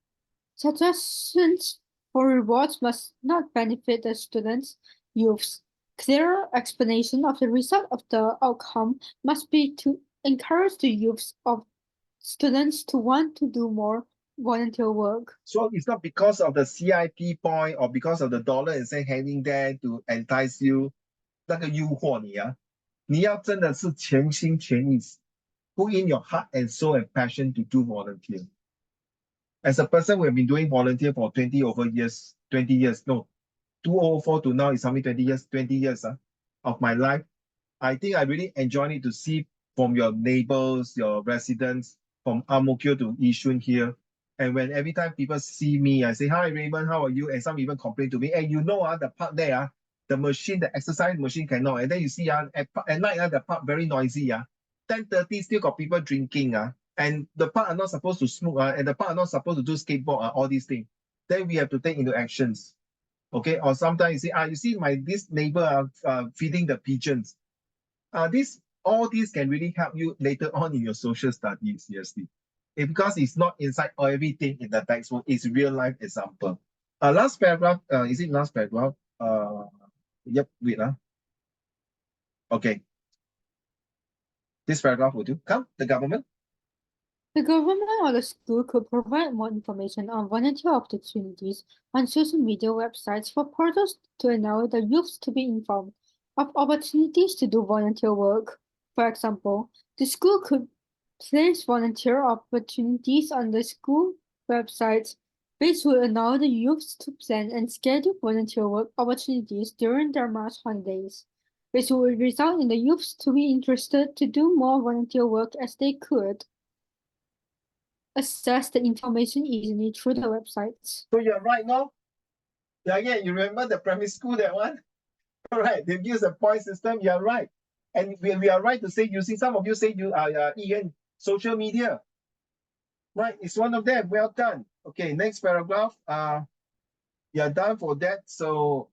Suggestions for rewards must not benefit the students, youths. Clear explanation of the result of the outcome must be to encourage the youths of students to want to do more volunteer work. So it's not because of the CIP point or because of the dollar and cent hanging there to entice you. 那个诱惑你你要真的是全心全意 put in your heart and soul and passion to do volunteer. As a person who have been doing volunteer for 20 years, no, 2004 to now is something 20 years of my life. I think I really enjoyed it to see from your neighbors, your residents, from Ang Mo Kio to Yishun here. And when every time people see me, I say, hi, Raymond, how are you? And some even complain to me, and the park there, the machine, the exercise machine cannot. And then you see, at night, the park very noisy. 10:30 still got people drinking. And the park are not supposed to smoke. And the park are not supposed to do skateboard, all these things. Then we have to take into actions. Okay, or sometimes you see this neighbor feeding the pigeons. All these can really help you later on in your social studies, seriously. Because it's not inside everything in the textbook, it's real life example. Last paragraph, is it last paragraph? Yep, wait. Okay. This paragraph will do. Come, the government. The government or the school could provide more information on volunteer opportunities on social media websites for portals to enable the youth to be informed of opportunities to do volunteer work. For example, the school could place volunteer opportunities on the school websites. This will allow the youth to plan and schedule volunteer work opportunities during their March holidays. This will result in the youth to be interested to do more volunteer work as they could access the information easily through the websites. So you're right now. Yeah, you remember the primary school, that one? All right, they've used a point system. You're right. And we are right to say, some of you say you are Ian, social media. Right, it's one of them. Well done. Okay, next paragraph. You're done for that. So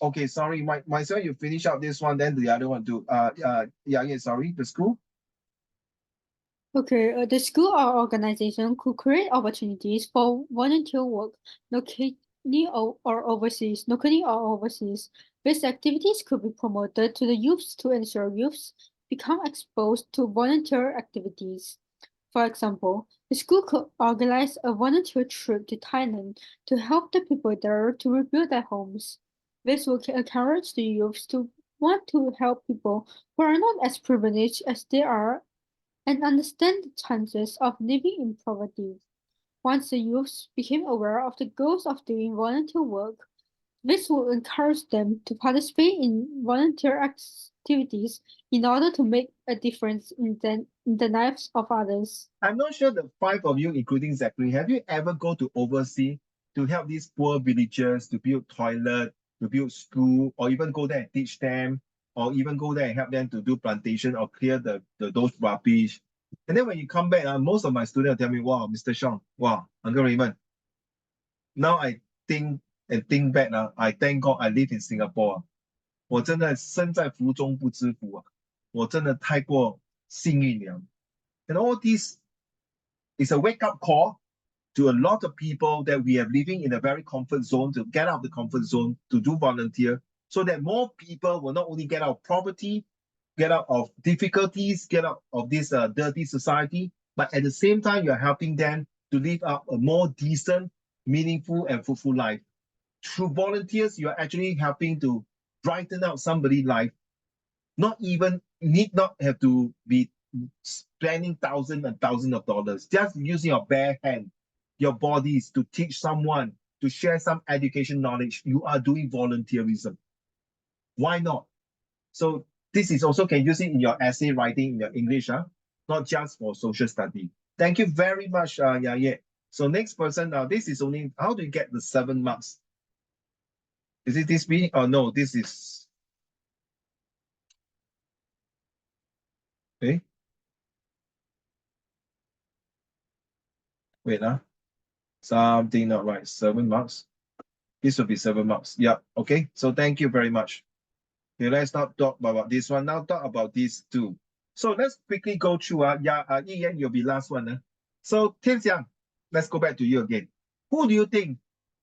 okay, sorry, myself, you finish out this one, then the other one do. Sorry, the school. Okay, the school or organization could create opportunities for volunteer work locally or overseas. These activities could be promoted to the youths to ensure youths become exposed to volunteer activities. For example, the school could organize a volunteer trip to Thailand to help the people there to rebuild their homes. This will encourage the youths to want to help people who are not as privileged as they are and understand the chances of living in poverty. Once the youths became aware of the goals of doing volunteer work, this will encourage them to participate in volunteer activities in order to make a difference in the lives of others. I'm not sure the 5 of you, including Zachary, have you ever go to overseas to help these poor villagers to build toilet, to build school, or even go there and teach them, or even go there and help them to do plantation or clear those rubbish? And then when you come back, most of my students tell me, wow, Mr. Sean, wow, Uncle Raymond. Now I think back, I thank God I live in Singapore. 我真的身在福中不知福啊，我真的太过幸运了。And all this is a wake-up call to a lot of people that we are living in a very comfort zone, to get out of the comfort zone, to do volunteer, so that more people will not only get out of poverty, get out of difficulties, get out of this dirty society, but at the same time, you're helping them to live out a more decent, meaningful, and fruitful life. Through volunteers, you're actually helping to brighten out somebody's life. Need not have to be spending thousands and thousands of dollars. Just using your bare hand, your bodies to teach someone, to share some education knowledge. You are doing volunteerism. Why not? So this is also can use it in your essay writing in your English, not just for social study. Thank you very much, Yaya. So next person, now this is only, how do you get the 7 marks? Is it this me? Oh no, this is, okay. Wait, something not right. 7 marks. This will be 7 marks. Yeah, okay. So thank you very much. Okay, let's not talk about this one. Now talk about these two. So let's quickly go through. Ian, you'll be last one. So Tian Xiang, let's go back to you again. Who do you think?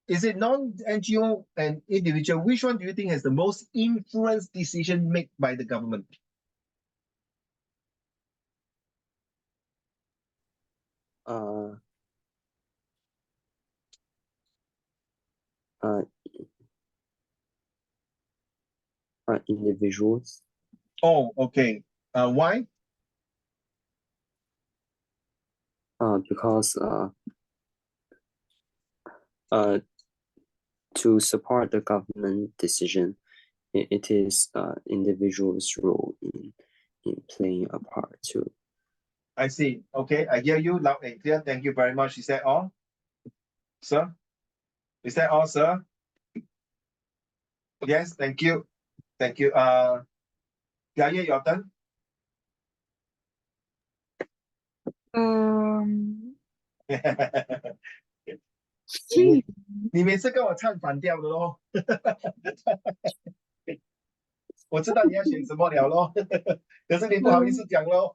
Is it non-NGO and individual? Which one do you think has the most influence decision made by the government? Individuals. Oh, okay. Why? Because to support the government decision, it is individuals' role in playing a part too. I see. Okay, I hear you loud and clear. Thank you very much. Is that all, sir? Is that all, sir? Yes, thank you. Thank you. Yaya, your turn. 去你每次跟我唱反调的咯。我知道你要选什么了咯，可是你不好意思讲咯。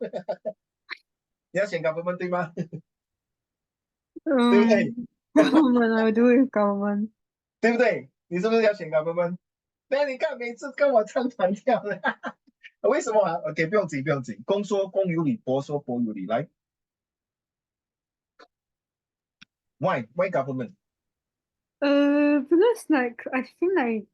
你要选 government 对吗？对不对？ government, I will do it with government. 对不对？你是不是要选 government？那你看每次跟我唱反调的，为什么啊 ？OK， 不用紧，不用紧。公说公有理，婆说婆有理。来 ，Why government？ Because like I feel like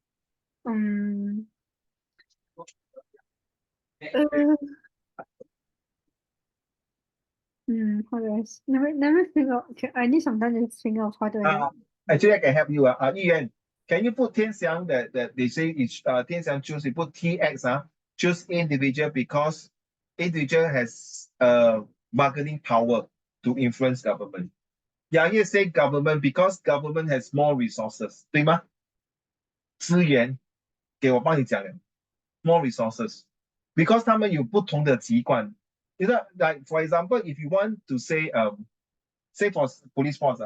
how do I never think of, okay, I need some time to think of how do I Actually, I can help you. Yuan, can you put 天祥 that they say it's 天祥 choose, you put TX, choose individual because individual has bargaining power to influence government. Yaya say government because government has more resources, 对吗？资源，给我帮你讲了 more resources because 他们有不同的籍贯。You know, like for example, if you want to say say for police force,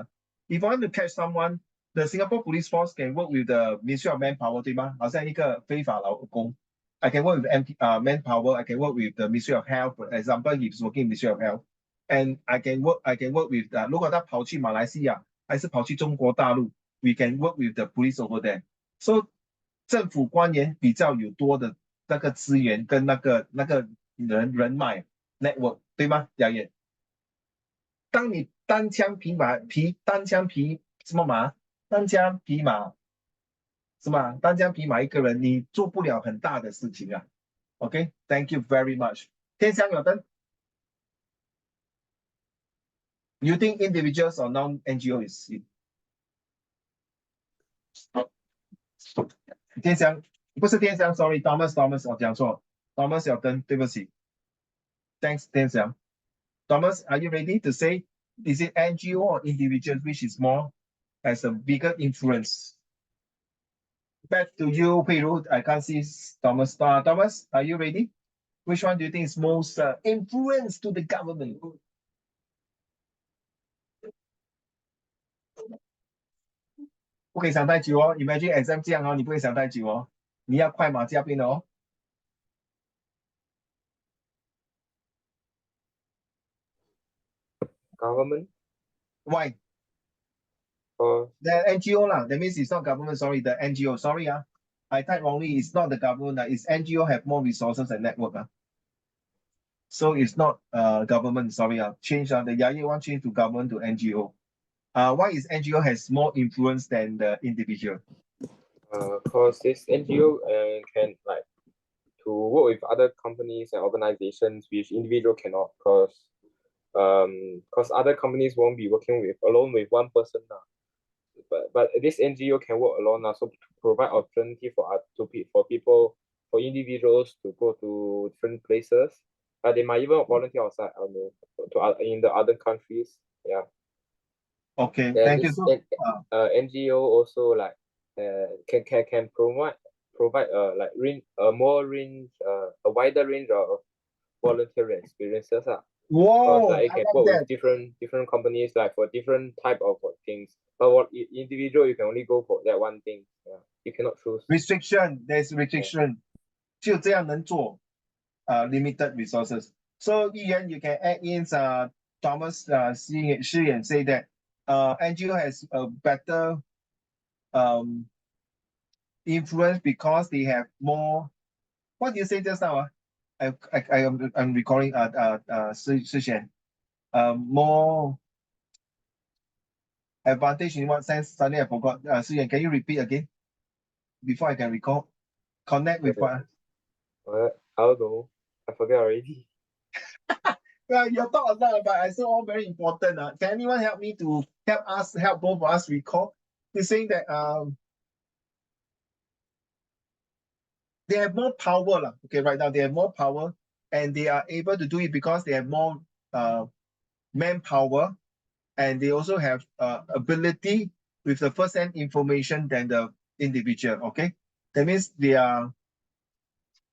if you want to catch someone, the Singapore police force can work with the Ministry of Manpower, 对吗？好像一个非法劳工 I can work with manpower, I can work with the Ministry of Health, for example, he's working in Ministry of Health, and I can work with 如果他跑去马来西亚还是跑去中国大陆 we can work with the police over there. So 政府官员比较有多的那个资源跟那个人脉 network， 对吗？雅燕，当你单枪匹马一个人，你做不了很大的事情啊。OK, thank you very much. 天香有灯。You think individuals or non-NGO is it? 天香不是天香 ，sorry, Thomas， 我讲错 ，Thomas 有灯，对不起。Thanks, 天香。Thomas, are you ready to say, is it NGO or individual which is more has a bigger influence? Back to you, Pei Ru. I can't see Thomas. Thomas, are you ready? Which one do you think is most influence to the government? 不可以想太久哦 ，Imagine exam 这样哦，你不可以想太久哦，你要快马加鞭的哦。Government. Why? Or The NGO lah. That means it's not government. Sorry, the NGO. Sorry, I typed wrongly. It's not the government. It's NGO have more resources and network. So it's not government. Sorry, change the Yaya one change to government to NGO. Why is NGO has more influence than the individual? cause this NGO can like to work with other companies and organizations which individual cannot, cause other companies won't be working with alone with one person now. But this NGO can work alone now, so to provide opportunity for people, for individuals to go to different places. They might even volunteer outside, in the other countries. Yeah. Okay, Then thank you. this NGO also like can provide like a wider range of voluntary experiences. Whoa, Like it I can like work that. with different companies like for different type of things. But what individual you can only go for that one thing. Yeah. You cannot choose. Restriction, there's restriction. 就这样能做 limited resources. So Yuan, you can add in Thomas Shi and say that NGO has a better influence because they have more. What do you say just now? I'm recalling Shi Xian. More advantage in what sense? Suddenly I forgot. Shi Xian, can you repeat again before I can recall? Connect with what? I don't know. I forget already. Yeah, you talk a lot, but I saw all very important. Can anyone help me to help both of us recall? They're saying that they have more power. Okay, right now they have more power and they are able to do it because they have more manpower, and they also have ability with the first-hand information than the individual. Okay, that means they are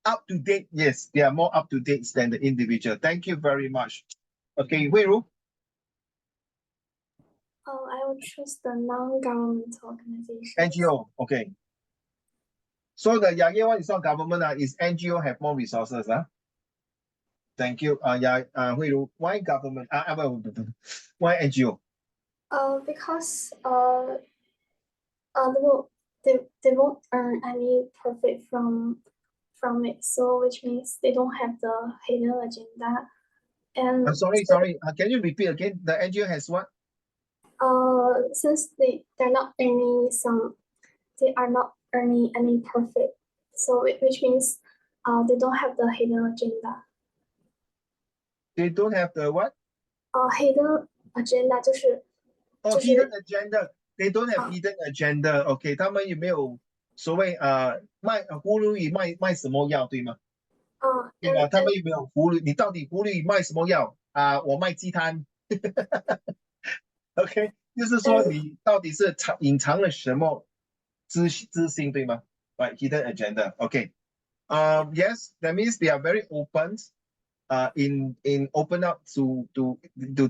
up to date. Yes, they are more up to date than the individual. Thank you very much. Okay, Wei Ru. I will choose the non-governmental organizations. NGO. Okay. So the Yage one is not government. Is NGO have more resources? Thank you. Hui Ru, why government? Why NGO? Because they won't earn any profit from it. So which means they don't have the hidden agenda. And I'm sorry. Can you repeat again? The NGO has what? Since they are not earning any profit. So which means they don't have the hidden agenda. They don't have the what? Hidden agenda 就是 hidden agenda. They don't have hidden agenda. OK， 他们有没有所谓卖葫芦里卖什么药，对吗？对吧？他们有没有葫芦？你到底葫芦里卖什么药我卖鸡汤。OK， 就是说你到底是隐藏了什么资讯，对吗？ Right, hidden agenda. OK. Yes, that means they are very open. In open up to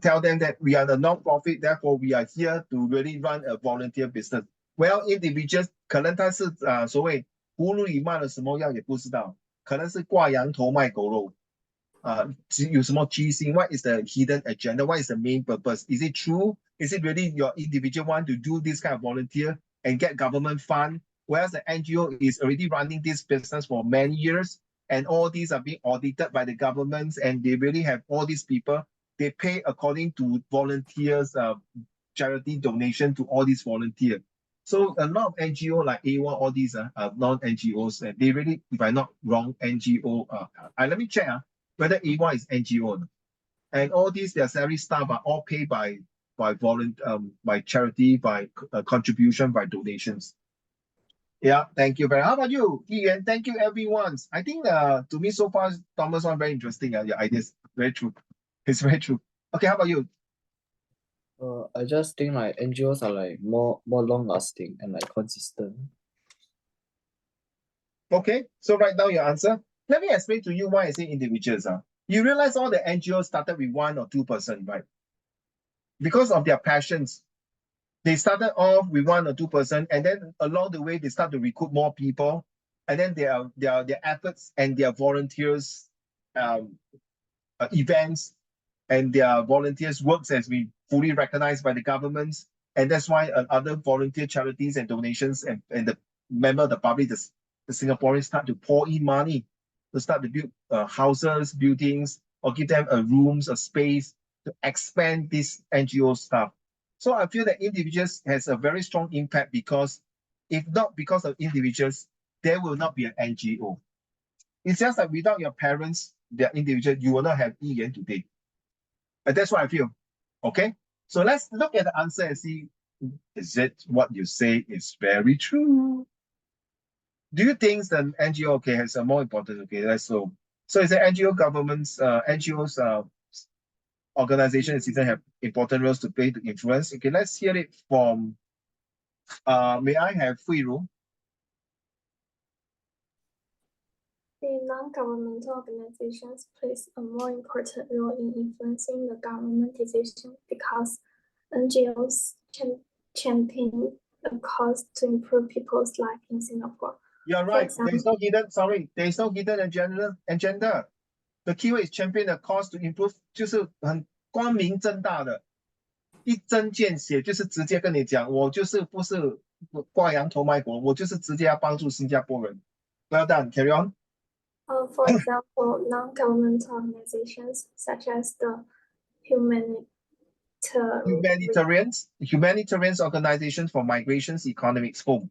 tell them that we are the non-profit, therefore we are here to really run a volunteer business. Well, individuals 可能他是所谓葫芦里卖了什么药也不知道，可能是挂羊头卖狗肉。有什么居心 ？What is the hidden agenda? What is the main purpose? Is it true? Is it really your individual want to do this kind of volunteer and get government fund? Whereas the NGO is already running this business for many years. And all these are being audited by the governments, and they really have all these people. They pay according to volunteers, charity donation to all these volunteers. So a lot of NGO like A1, all these are non-NGOs, and they really, if I'm not wrong, NGO. Let me check whether A1 is NGO. And all these, their salary staff are all paid by charity, by contribution, by donations. Yeah, thank you very much. How about you, Ian? Thank you, everyone. I think to me so far, Thomas one very interesting. Your ideas, very true. It's very true. Okay, how about you? I just think like NGOs are like more long lasting and like consistent. Okay, so write down your answer. Let me explain to you why I say individuals. You realize all the NGOs started with 1 or 2%, right? Because of their passions. They started off with 1 or 2%, and then along the way, they start to recruit more people. And then their efforts and their volunteers events and their volunteers works has been fully recognized by the governments. And that's why other volunteer charities and donations and the member of the public, the Singaporeans start to pour in money to start to build houses, buildings, or give them rooms, a space to expand this NGO stuff. So I feel that individuals has a very strong impact because if not because of individuals, there will not be an NGO. It's just that without your parents, their individual, you will not have Ian today. And that's what I feel. Okay? So let's look at the answer and see, is it what you say is very true? Do you think the NGO has a more important? Okay, let's so is the NGO governments, NGOs organizations even have important roles to play to influence. Okay, let's hear it from may I have Hui Ru? The non-governmental organizations plays a more important role in influencing the government decision because NGOs champion a cause to improve people's life in Singapore. You're right. There's no hidden agenda. The keyword is champion a cause to improve， 就是很光明正大的，一针见血，就是直接跟你讲，我就是不是挂羊头卖狗，我就是直接要帮助新加坡人。Well done, carry on. For example, non-governmental organizations such as the humanitarian organizations for migrations economics home.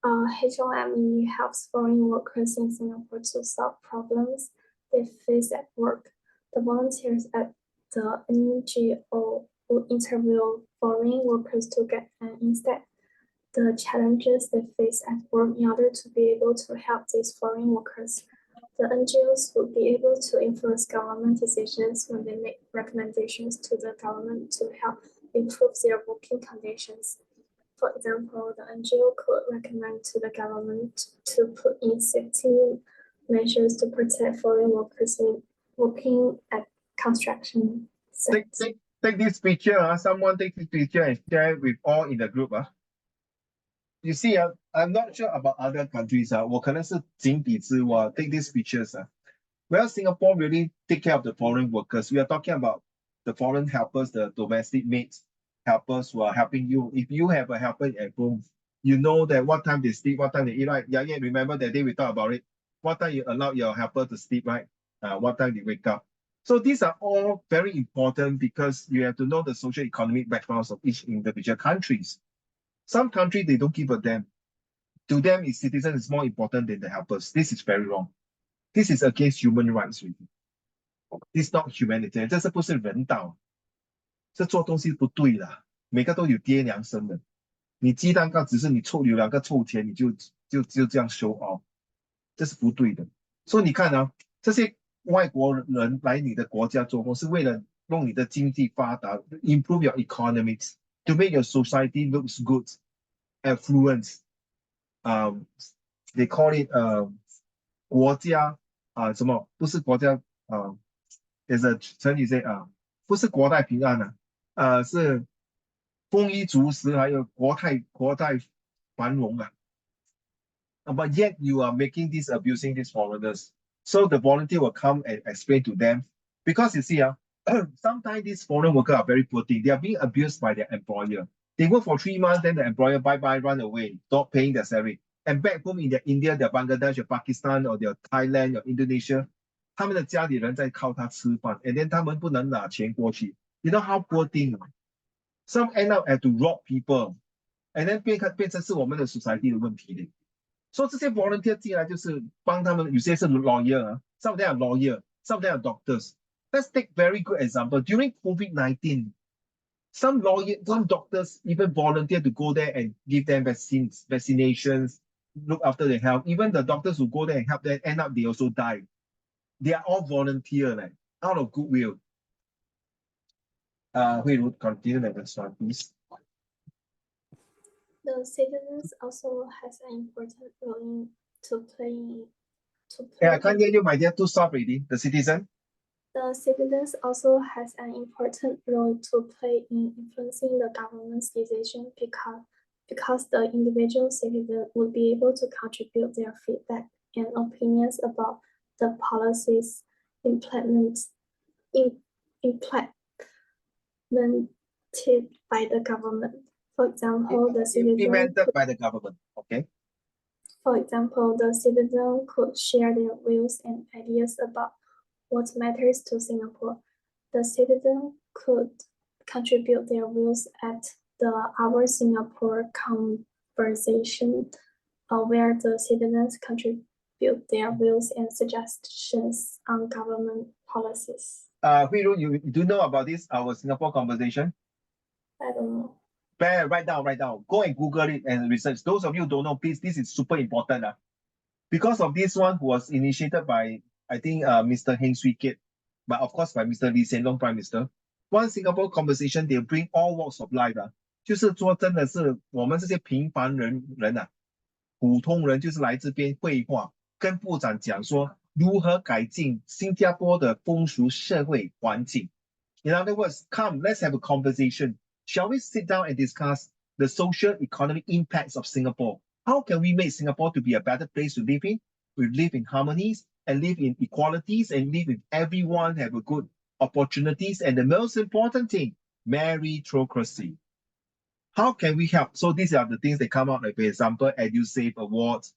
HOME helps foreign workers in Singapore to solve problems they face at work. The volunteers at the NGO will interview foreign workers to get instead the challenges they face at work in order to be able to help these foreign workers. The NGOs would be able to influence government decisions when they make recommendations to the government to help improve their working conditions. For example, the NGO could recommend to the government to put in safety measures to protect foreign workers working at construction sites. Take this picture, someone take this picture and share it with all in the group. You see, I'm not sure about other countries. 我可能是井底之蛙 take these pictures. Well, Singapore really take care of the foreign workers. We are talking about the foreign helpers, the domestic maids, helpers who are helping you. If you have a helper at home, you know that what time they sleep, what time they eat, right? Yeah, remember that day we talked about it. What time you allow your helper to sleep, right? What time they wake up. So these are all very important because you have to know the social economic backgrounds of each individual countries. Some countries, they don't give a damn. To them, its citizen is more important than the helpers. This is very wrong. This is against human rights. Really. This is not humanitarian. 这是不是人道？这做东西不对的，每个都有爹娘生的。你鸡蛋糕只是你有两个臭钱，你就这样 show off， 这是不对的。所以你看啊，这些外国人来你的国家做工，是为了让你的经济发达 ，improve your economics, to make your society looks good, affluent. They call it 国家什么？不是国家there's a 成语 say 不是国泰平安是丰衣足食，还有国泰繁荣But yet you are making this abusing these foreigners. So the volunteer will come and explain to them. Because you see, sometimes these foreign workers are very poor thing. They are being abused by their employer. They work for 3 months, then the employer bye-bye, run away, stop paying their salary. And back home in their India, their Bangladesh, or Pakistan, or their Thailand, or Indonesia, 他们的家里人在靠他吃饭 and then 他们不能拿钱过去 You know how poor thing Some end up have to rob people and then 变成是我们的 society 的问题的所以这些 volunteer 进来就是帮他们有些是 lawyer Some of them are lawyer Some of them are doctors Let's take very good example During COVID-19 Some doctors even volunteer to go there and give them vaccinations look after their health Even the doctors who go there and help them end up they also die They are all volunteer, out of goodwill. Hui Ru, continue the next one, please. The citizens also has an important role to play. I can't hear you, my dear. Too soft already. The citizen. The citizens also has an important role to play in influencing the government's decision because the individual citizen would be able to contribute their feedback and opinions about the policies implemented by the government. For example, the citizen implemented by the government. Okay. For example, the citizen could share their views and ideas about what matters to Singapore. The citizen could contribute their views at the Our Singapore conversation, where the citizens contribute their views and suggestions on government policies. Hui Ru, you do know about this, our Singapore conversation? I don't know. Write down. Go and Google it and research. Those of you who don't know, please, this is super important. Because of this one was initiated by, I think, Mr. Heng Swee Keat, but of course by Mr. Lee Hsien Loong, Prime Minister. One Singapore conversation, they bring all walks of life. 就是说真的是我们这些平凡人普通人就是来这边绘画跟部长讲说如何改进新加坡的风俗社会环境 In other words, come, let's have a conversation. Shall we sit down and discuss the social economic impacts of Singapore? How can we make Singapore to be a better place to live in? We live in harmonies and live in equalities and live with everyone have a good opportunities and the most important thing, meritocracy. How can we help? So these are the things that come out, like for example, EduSave Awards,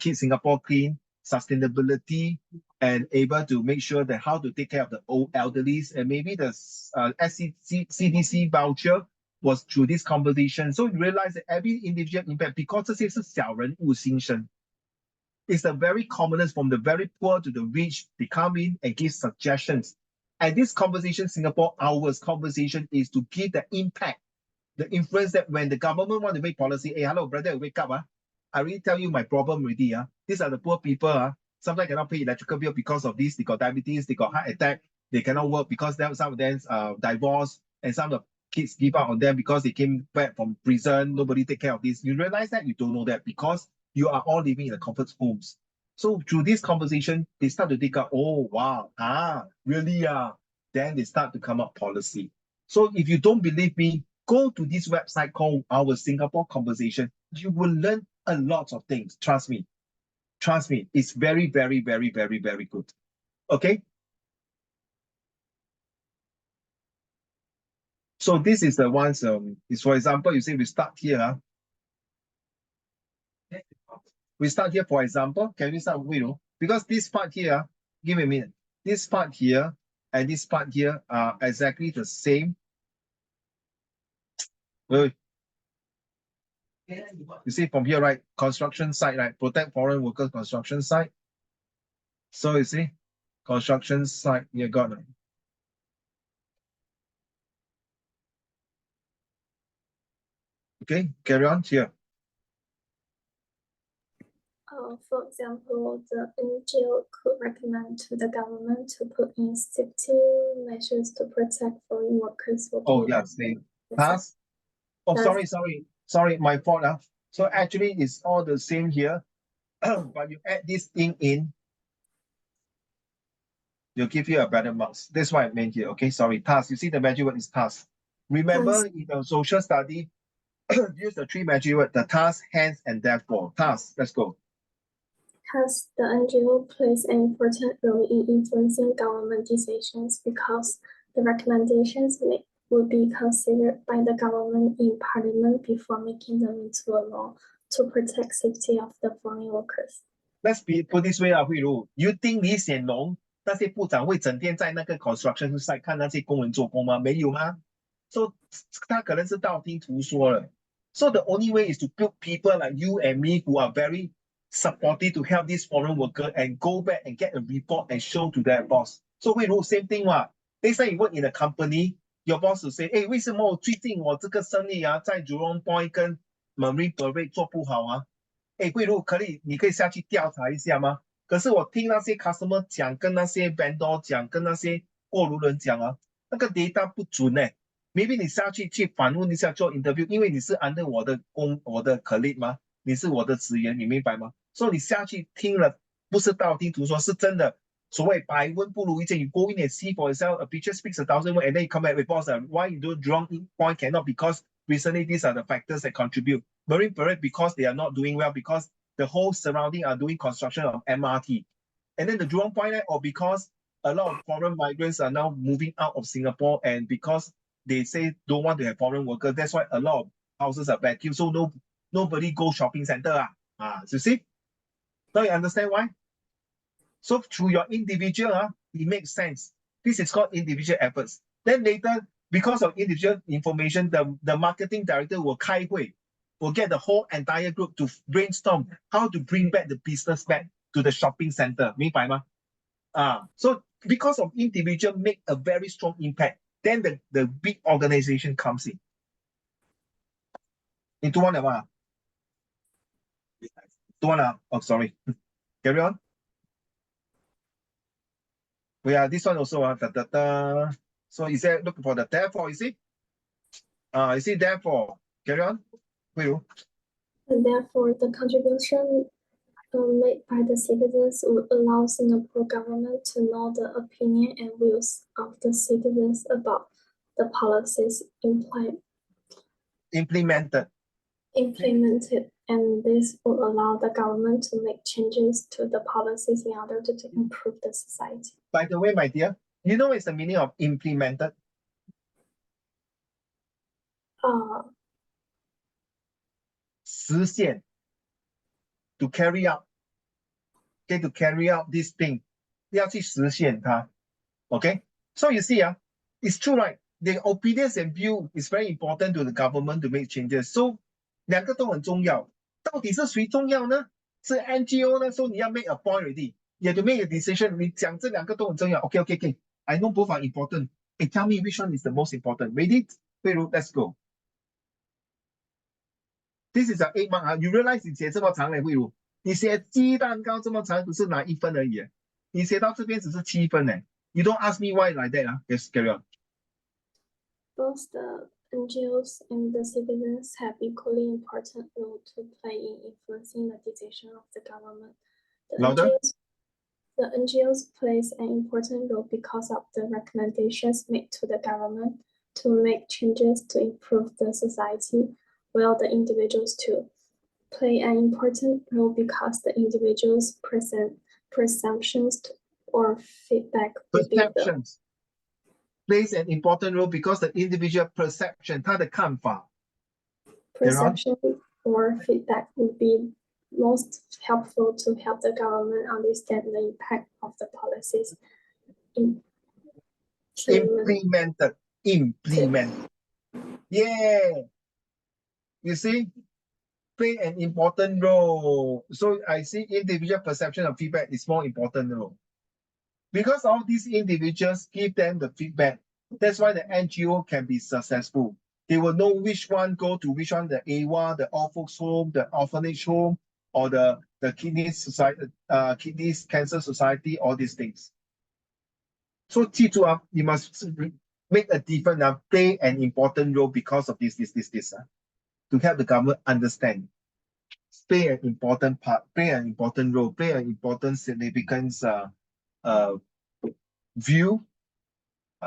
Keep Singapore Clean, sustainability, and able to make sure that how to take care of the old elderlies, and maybe the CDC voucher was through this conversation. So you realize that every individual impact, because this is 小人物心声, it's the very commonest from the very poor to the rich, they come in and give suggestions. And this conversation, Singapore Hours conversation is to give the impact, the influence that when the government want to make policy, hey, hello, brother, wake up. I already tell you my problem already. These are the poor people. sometimes cannot pay electrical bill because of this. They got diabetes, they got heart attack, they cannot work because some of them divorced, and some of the kids give up on them because they came back from prison. Nobody take care of this. You realize that? You don't know that because you are all living in the comfort homes. So through this conversation, they start to think out, oh wow, really then they start to come up policy. So if you don't believe me, go to this website called Our Singapore Conversation. You will learn a lot of things. Trust me. Trust me. It's very, very, very, very, very good. Okay. So this is the ones, is for example, you say we start here. We start here, for example, can we start with, because this part here, give me a minute. This part here and this part here are exactly the same. Wait. You see from here, right? Construction site, right? Protect foreign workers construction site. So you see, construction site, you got it. Okay, carry on here. For example, the NGO could recommend to the government to put in safety measures to protect foreign workers. Oh, yeah, same. Task. Oh, sorry, my fault. So actually, it's all the same here, but you add this thing in, you'll give you a better marks. That's why I meant here. Okay, sorry, task. You see the magic word is task. Remember in the social study, use the three magic words, the task, hence, and therefore. Task, let's go. Thus, the NGO plays an important role in influencing government decisions because the recommendations will be considered by the government in parliament before making them into a law to protect safety of the foreign workers. Let's put this way, Hui Ru. You think Li Hsien-Loong那些部长会整天在那个 construction site 看那些工人做工吗？没有吗？ So 他可能是道听途说了。So the only way is to build people like you and me who are very supportive to help this foreign worker and go back and get a report and show to their boss. So Hui Ru, same thing 嘛。Next time you work in a company, your boss will say, 哎，为什么最近我这个生意在 Jurong Point 跟 Marine Parade 做不好啊？哎，慧茹，你可以下去调查一下吗？可是我听那些 customer 讲，跟那些 vendor 讲，跟那些过路人讲那个 data 不准呢。Maybe 你下去反问一下做 interview， 因为你是 under 我的 colleague 吗？你是我的职员，你明白吗？所以你下去听了，不是道听途说，是真的。所谓百问不如一见 ，you go in and see for yourself. A picture speaks 1,000 words, and then you come back with boss. Why you do Jurong Point cannot? Because recently these are the factors that contribute. Marine Parade because they are not doing well because the whole surrounding are doing construction of MRT. And then the Jurong Point, or because a lot of foreign migrants are now moving out of Singapore, and because they say don't want to have foreign workers, that's why a lot of houses are vacuum. So nobody go shopping center. You see? Now you understand why? So through your individual, it makes sense. This is called individual efforts. Then later, because of individual information, the marketing director will 开会, will get the whole entire group to brainstorm how to bring back the business back to the shopping center. 明白吗? So because of individual make a very strong impact, then the big organization comes in. Into one of oh, sorry. Carry on. This one also. So is that looking for the therefore, you see? You see, therefore, carry on. And therefore, the contribution made by the citizens would allow Singapore government to know the opinion and views of the citizens about the policies implemented, and this will allow the government to make changes to the policies in order to improve the society. By the way, my dear, you know what's the meaning of implemented? 实现 to carry out. Okay, to carry out this thing. 要去实现它. Okay? So you see, it's true, right? The obedience and view is very important to the government to make changes. So 两个都很重要. 到底是谁重要呢? 是 NGO 呢? So 你要 make a point already. You have to make a decision. 你讲这两个都很重要. Okay. I know both are important. Hey, tell me which one is the most important. Ready? Let's go. This is an 8 mark. You realize 你写这么长嘞，慧茹你写鸡蛋糕这么长，只是拿1分而已，你写到这边只是7分呢。You don't ask me why like that 啊。Yes, carry on. Both the NGOs and the citizens have equally important role to play in influencing the decision of the government. Louder. The NGOs plays an important role because of the recommendations made to the government to make changes to improve the society, while the individuals too play an important role because the individuals present presumptions or feedback would be the Perceptions plays an important role because the individual perception, 他的看法 perception or feedback would be most helpful to help the government understand the impact of the policies implemented. Yeah. You see, play an important role. So I see individual perception of feedback is more important role. Because all these individuals give them the feedback. That's why the NGO can be successful. They will know which one go to which one, the AWA, the old folks home, the orphanage home, or the kidney society, kidneys cancer society, all these things. So T2, you must make a difference, play an important role because of this, to help the government understand. Play an important part, play an important role, play an important significance view.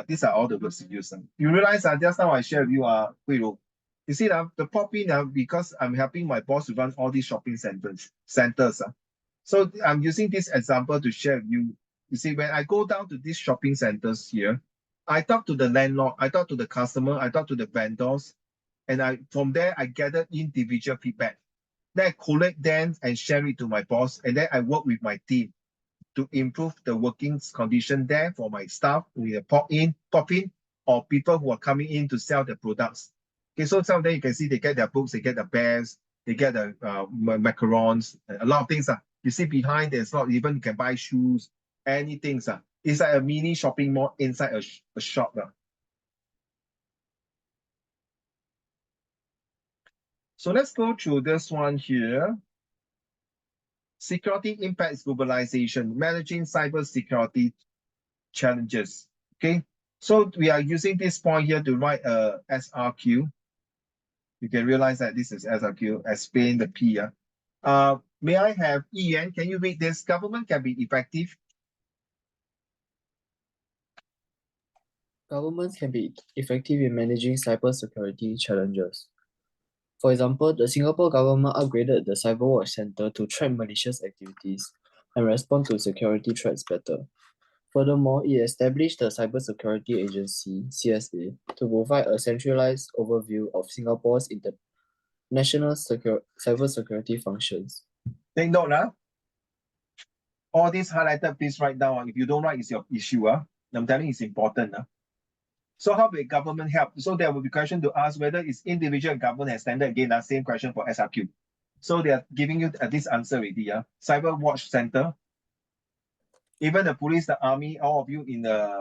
These are all the words you use. You realize just now I share with you, Hui. You see now the pop-in now because I'm helping my boss to run all these shopping centers. So I'm using this example to share with you. You see, when I go down to these shopping centers here, I talk to the landlord, I talk to the customer, I talk to the vendors, and from there I gather individual feedback. Then I collect them and share it to my boss, and then I work with my team to improve the working condition there for my staff who pop in, or people who are coming in to sell the products. Okay, so some of them you can see they get their books, they get the bears, they get the macarons, a lot of things. You see behind there's not even you can buy shoes, anything. It's like a mini shopping mall inside a shop. So let's go through this one here. Security impacts globalization, managing cyber security challenges. Okay, so we are using this point here to write a SRQ. You can realize that this is SRQ, explain the P. May I have Ian? Can you read this? Government can be effective. Governments can be effective in managing cybersecurity challenges. For example, the Singapore government upgraded the Cyberwatch Center to track malicious activities and respond to security threats better. Furthermore, it established the Cybersecurity Agency, CSA, to provide a centralized overview of Singapore's national cybersecurity functions. Take note, all these highlighted, please write down. If you don't write, it's your issue. I'm telling you, it's important. So how will government help? So there will be question to ask whether it's individual government has standard again. Same question for SRQ. So they are giving you this answer already. Cyber Watch Center. Even the police, the army, all of you in the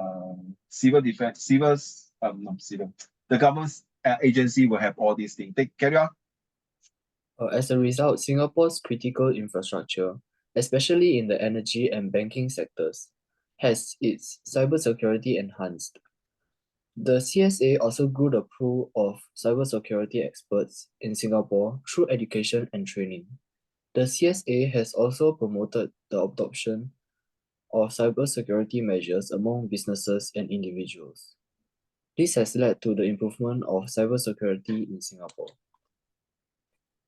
civil defense, the government's agency will have all these things. Carry on. As a result, Singapore's critical infrastructure, especially in the energy and banking sectors, has its cybersecurity enhanced. The CSA also grew the pool of cybersecurity experts in Singapore through education and training. The CSA has also promoted the adoption of cybersecurity measures among businesses and individuals. This has led to the improvement of cybersecurity in Singapore.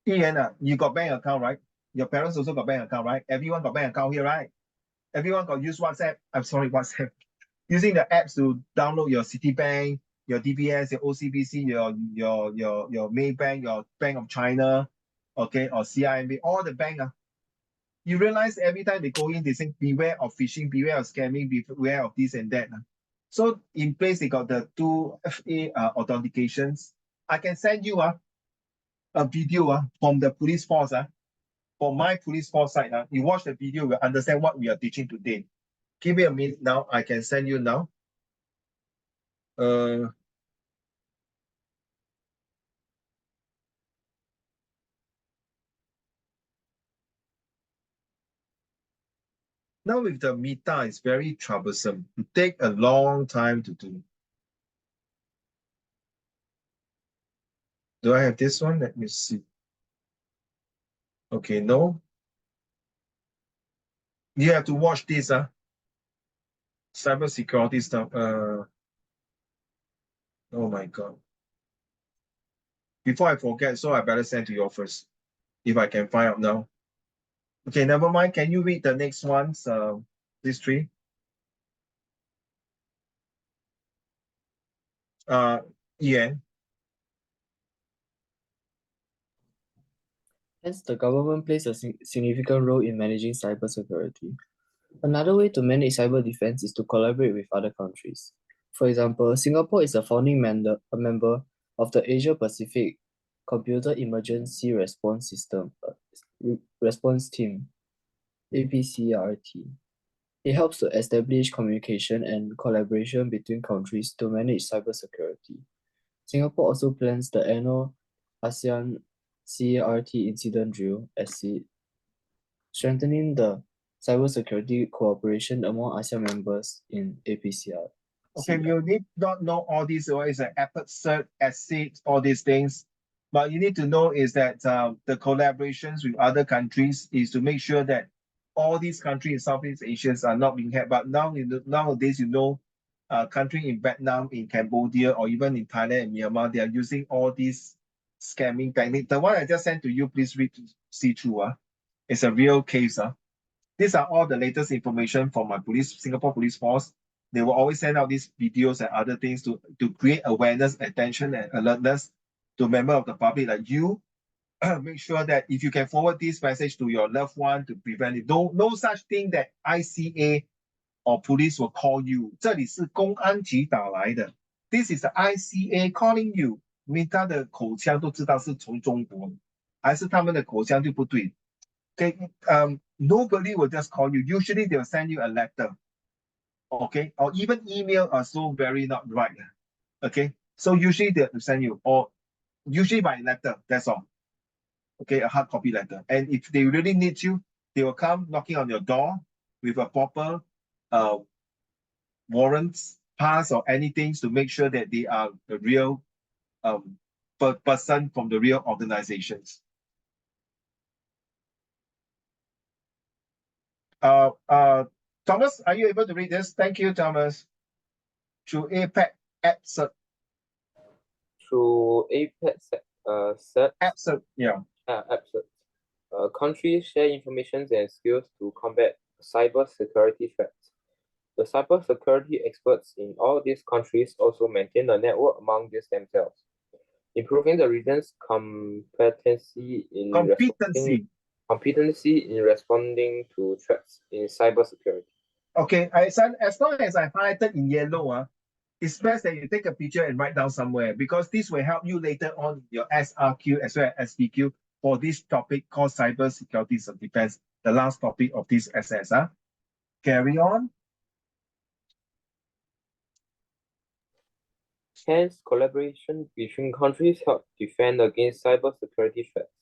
Ian, you got bank account, right? Your parents also got bank account, right? Everyone got bank account here, right? Everyone got use WhatsApp. WhatsApp. Using the apps to download your Citibank, your DBS, your OCBC, your Maybank, your Bank of China, okay, or CIMB, all the bank. You realize every time they go in, they say beware of phishing, beware of scamming, beware of this and that. So in place, they got the 2FA authentications. I can send you a video from the police force. For my police force side, you watch the video, you understand what we are teaching today. Give me a minute now. I can send you now. Now with the meta, it's very troublesome. It take a long time to do. Do I have this one? Let me see. Okay, no. You have to watch this, cybersecurity stuff. Oh my God. Before I forget, so I better send to you first, if I can find out now. Okay, never mind. Can you read the next ones? These three. Ian. Hence, the government plays a significant role in managing cybersecurity. Another way to manage cyber defense is to collaborate with other countries. For example, Singapore is a founding member of the Asia Pacific Computer Emergency Response Response Team, APCRT. It helps to establish communication and collaboration between countries to manage cybersecurity. Singapore also plans the annual ASEAN CART incident drill, strengthening the cybersecurity cooperation among ASEAN members in APCR. Okay, you need not know all these, or is an effort, cert, assets, all these things. But you need to know is that the collaborations with other countries is to make sure that all these countries in Southeast Asia are not being hacked. But now, nowadays, country in Vietnam, in Cambodia, or even in Thailand and Myanmar, they are using all these scamming techniques. The one I just sent to you, please read, see through. It's a real case. These are all the latest information from my Singapore Police Force. They will always send out these videos and other things to create awareness, attention, and alertness to members of the public like you. Make sure that if you can forward this message to your loved one to prevent it. No such thing that ICA or police will call you. 这里是公安局打来的。This is the ICA calling you. 因为他的口腔都知道是从中国，还是他们的口腔就不对。Okay, nobody will just call you. Usually they'll send you a letter. Okay, or even email are so very not right. Okay, so usually they'll send you, or usually by letter, that's all. Okay, a hard copy letter. And if they really need you, they will come knocking on your door with a proper warrants, pass, or anything to make sure that they are the real person from the real organizations. Thomas, are you able to read this? Thank you, Thomas. Through APEC APSET. Through APEC APSET, yeah. APSET. Countries share information and skills to combat cyber security threats. The cybersecurity experts in all these countries also maintain a network among themselves, improving the region's competency in responding to threats in cybersecurity. Okay, as long as I highlighted in yellow, it's best that you take a picture and write down somewhere, because this will help you later on your SRQ as well as SPQ for this topic called cybersecurity defense, the last topic of this SS. Carry on. Hence, collaboration between countries help defend against cybersecurity threats.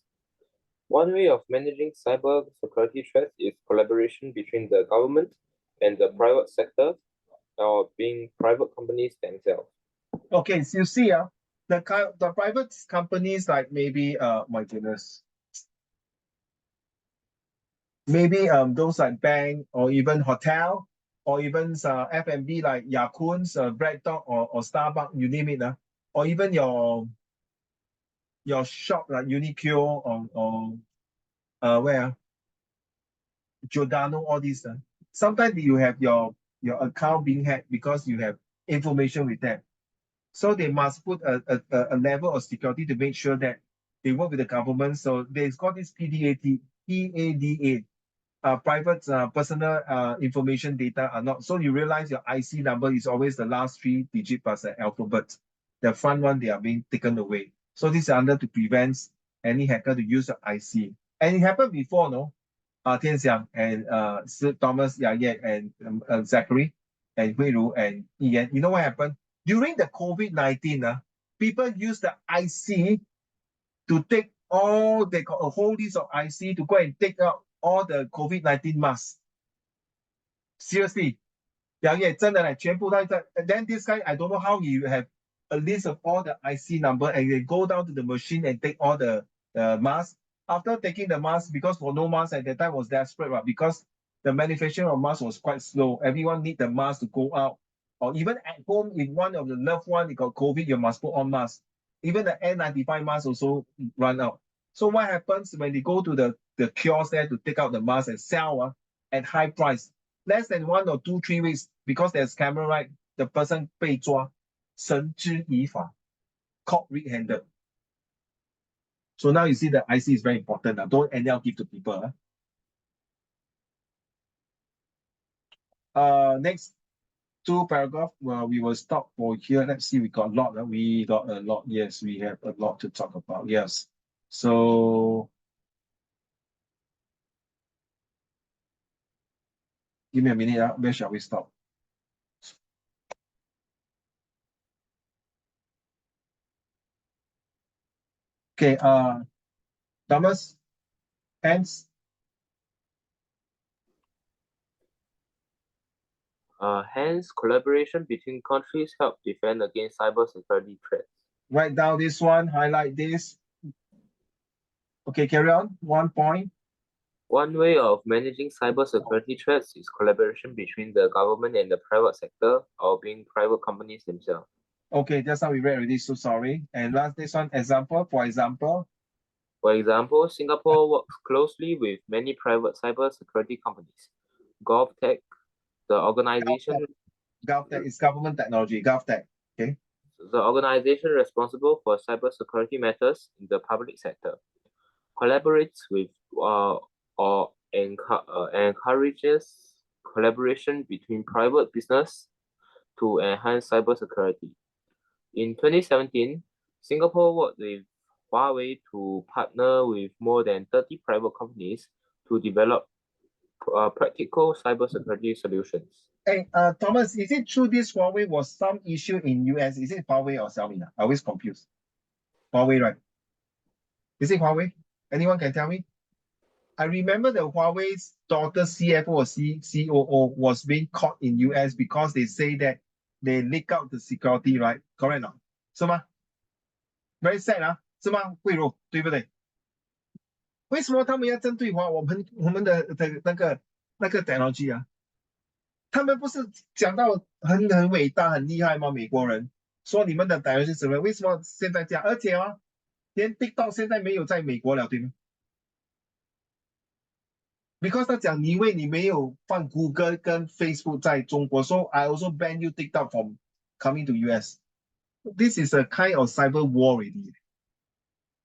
One way of managing cybersecurity threats is collaboration between the government and the private sector, or being private companies themselves. Okay, so you see, the private companies like maybe, my goodness, maybe those like bank or even hotel or even F&B like Ya Kun's, Bread Dog or Starbucks, you name it, or even your shop like Uniqlo or where Giordano, all these. Sometimes you have your account being hacked because you have information with them. So they must put a level of security to make sure that they work with the government. So they've got this PADA, private personal information data are not. So you realize your IC number is always the last 3 digits plus the alphabet. The front one, they are being taken away. So this is under to prevent any hacker to use the IC. And it happened before, no? Tian Xiang and Thomas, and Zachary and Hui Ru and Ian. You know what happened? During the COVID-19, people use the IC to take they got a whole list of IC to go and take out all the COVID-19 masks. Seriously. 2月真的嘞，全部都在。And then this guy, I don't know how he have a list of all the IC number and they go down to the machine and take all the masks. After taking the mask, because for no mask at that time was desperate, right? Because the manufacturing of masks was quite slow. Everyone need the mask to go out. Or even at home, if one of the loved one got COVID, you must put on mask. Even the N95 mask also run out. So what happens when they go to the kiosk there to take out the mask and sell at high price? Less than 1 or 2, 3 weeks, because there's camera, right? The person 被抓，绳之以法 caught red-handed. So now you see the IC is very important. Don't anyhow give to people. Next 2 paragraph. Well, we will stop for here. Let's see. We got a lot. We got a lot. Yes, we have a lot to talk about. Yes. So give me a minute. Where shall we stop? Okay. Thomas, hands. Hence, collaboration between countries help defend against cybersecurity threats. Write down this one. Highlight this. Okay, carry on. 1 point. One way of managing cybersecurity threats is collaboration between the government and the private sector, or being private companies themselves. Okay, just now we read already, so sorry. And last this one, example, for example. For example, Singapore works closely with many private cybersecurity companies. GovTech, the organization GovTech is government technology, GovTech. Okay. the organization responsible for cybersecurity matters in the public sector, collaborates with or encourages collaboration between private business to enhance cybersecurity. In 2017, Singapore worked with Huawei to partner with more than 30 private companies to develop practical cybersecurity solutions. Hey, Thomas, is it true this Huawei was some issue in US? Is it Huawei or Xiaomi? I always confused. Huawei, right? Is it Huawei? Anyone can tell me? I remember the Huawei's daughter CFO or COO was being caught in US because they say that they leak out the security, right? Correct not? 是吗 Very sad 啊，是吗？慧茹，对不对？为什么他们要针对我们的那个 technology 啊？他们不是讲到很伟大很厉害吗？美国人说你们的 technology 是什么？为什么现在这样？而且连 TikTok 现在没有在美国了，对吗？Because 他讲因为你没有放 Google 跟 Facebook 在中国 so I also ban you TikTok from coming to US. This is a kind of cyber war already.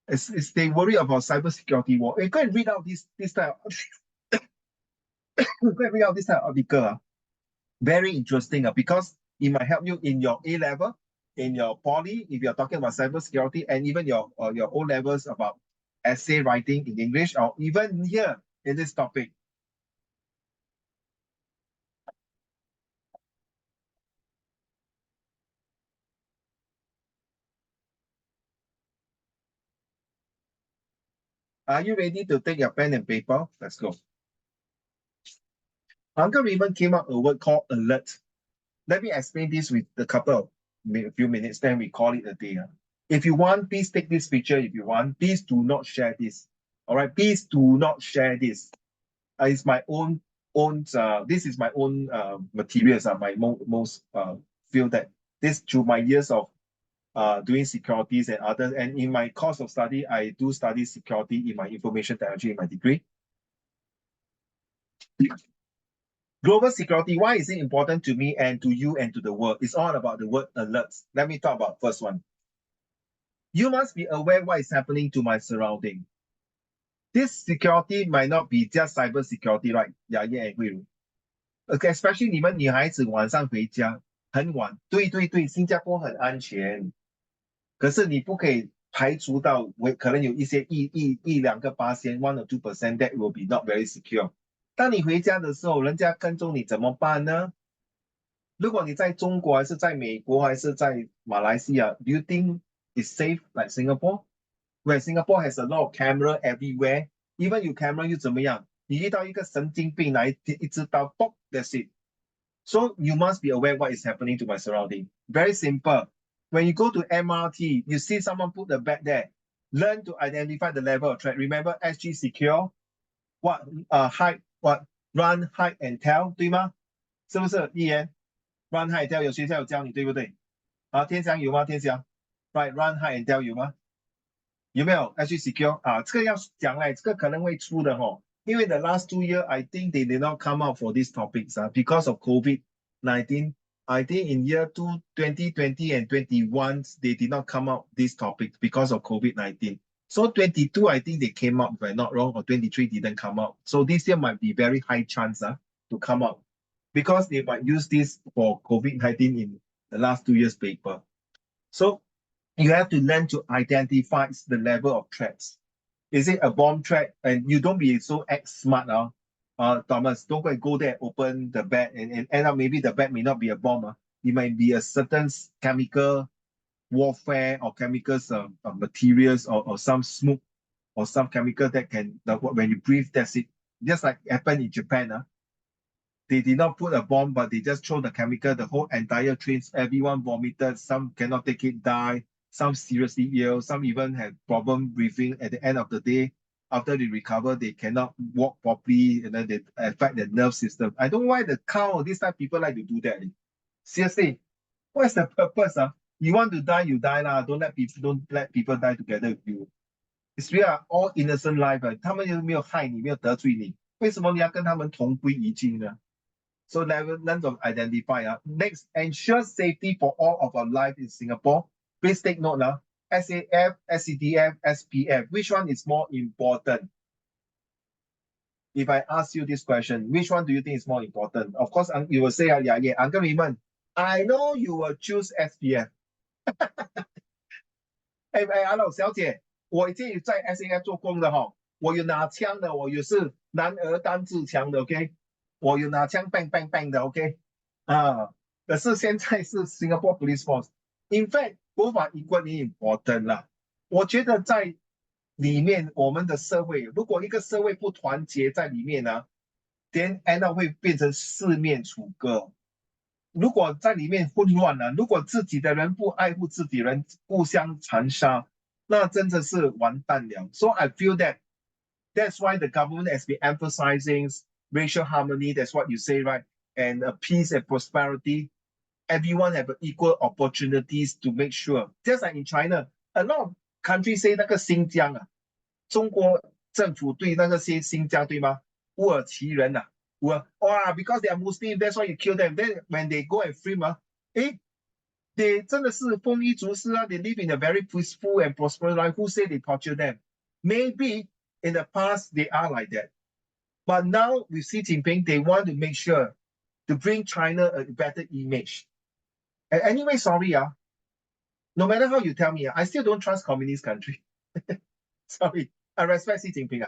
It's they worry about cyber security war. Go and read out this type. Go and read out this type of article. Very interesting because it might help you in your A level, in your poly, if you're talking about cyber security, and even your O levels about essay writing in English, or even here in this topic. Are you ready to take your pen and paper? Let's go. Uncle Raymond came up with a word called alert. Let me explain this with a few minutes, then we call it a day. If you want, please take this picture if you want. Please do not share this. All right, please do not share this. It's my own this is my own materials. My most feel that this through my years of doing securities and others, and in my course of study, I do study security in my information technology in my degree. Global security, why is it important to me and to you and to the world? It's all about the word alerts. Let me talk about first one. You must be aware what is happening to my surrounding. This security might not be just cyber security, right? Yeah, agree. Okay, especially 你们女孩子晚上回家很晚，对，新加坡很安全，可是你不可以排除到可能有一些1-2%, 1 or 2% that will be not very secure. 当你回家的时候，人家跟踪你怎么办呢？如果你在中国还是在美国还是在马来西亚 do you think it's safe like Singapore? Where Singapore has a lot of camera everywhere, even 有 camera 又怎么样？你遇到一个神经病来一直到 pop, that's it. So you must be aware what is happening to my surrounding. Very simple. When you go to MRT, you see someone put the bag there. Learn to identify the level of threat. Remember SG secure, what hide, what run, hide and tell, 对吗？是不是？一言 run, hide, tell 有学校有教你，对不对？啊，天祥有吗？天祥 ，right run, hide and tell 有吗？有没有 SG secure 啊？这个要讲嘞，这个可能会出的哦。因为 the last 2 years, I think they did not come out for these topics because of COVID-19. I think in year 2020 and 21, they did not come out these topics because of COVID-19. So 22, I think they came out, if I'm not wrong, or 23 didn't come out. So this year might be very high chance to come out because they might use this for COVID-19 in the last 2 years paper. So you have to learn to identify the level of threats. Is it a bomb threat? And you don't be so smart, Thomas. Don't go there, open the bag, and end up maybe the bag may not be a bomb. It might be a certain chemical warfare or chemicals materials or some smoke or some chemical that can, when you breathe, that's it. Just like happened in Japan. They did not put a bomb, but they just throw the chemical, the whole entire trains, everyone vomited, some cannot take it, die, some seriously ill, some even had problem breathing. At the end of the day, after they recover, they cannot walk properly, and then they affect the nerve system. I don't know why the cow, this type of people like to do that. Seriously, what is the purpose? You want to die, you die lah. Don't let people die together with you. It's really all innocent life. 他们又没有害你，没有得罪你，为什么你要跟他们同归于尽呢？ So learn to identify. Next, ensure safety for all of our life in Singapore. Please take note now. SAF, SCDF, SPF. Which one is more important? If I ask you this question, which one do you think is more important? Of course, you will say, yeah, Uncle Raymond, I know you will choose SPF. hello, 小姐，我已经在 SAF 做工的哈，我有拿枪的，我也是男儿当自强的 ，OK。 我有拿枪 bang bang bang 的 ，OK， 可是现在是 Singapore Police Force。In fact， 国法 equally important 啦。我觉得在里面，我们的社会，如果一个社会不团结在里面呢，then end up 会变成四面楚歌。如果在里面混乱了，如果自己的人不爱护自己人，互相残杀，那真的是完蛋了。So I feel that's why the government has been emphasizing racial harmony, that's what you say, right? And peace and prosperity. Everyone have equal opportunities to make sure. Just like in China, a lot of countries say 那个新疆中国政府对那个些新疆对吗？乌尔其人because they are Muslim, that's why you kill them. Then when they go and free they 真的是丰衣足食they live in a very peaceful and prosperous life. Who say they torture them? Maybe in the past they are like that. But now with Xi Jinping, they want to make sure to bring China a better image. And anyway, sorry, no matter how you tell me, I still don't trust communist country. Sorry, I respect Xi Jinping.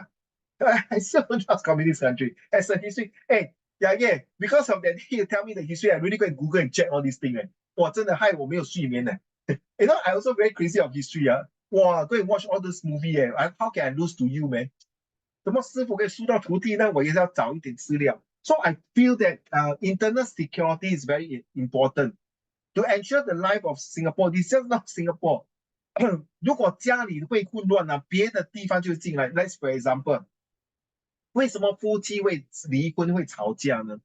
I still don't trust communist country. As a history, hey, yeah, because of that, you tell me the history, I really go and Google and check all these things. 哇，真的害我没有睡眠呢。You know, I also very crazy of history. Wow, go and watch all this movie. How can I lose to you, man? 什么师傅可以输到徒弟呢？我也是要找一点资料。So I feel that internal security is very important to ensure the life of Singapore. This is not Singapore. 如果家里会混乱别的地方就进来。Let's for example， 为什么夫妻会离婚会吵架呢？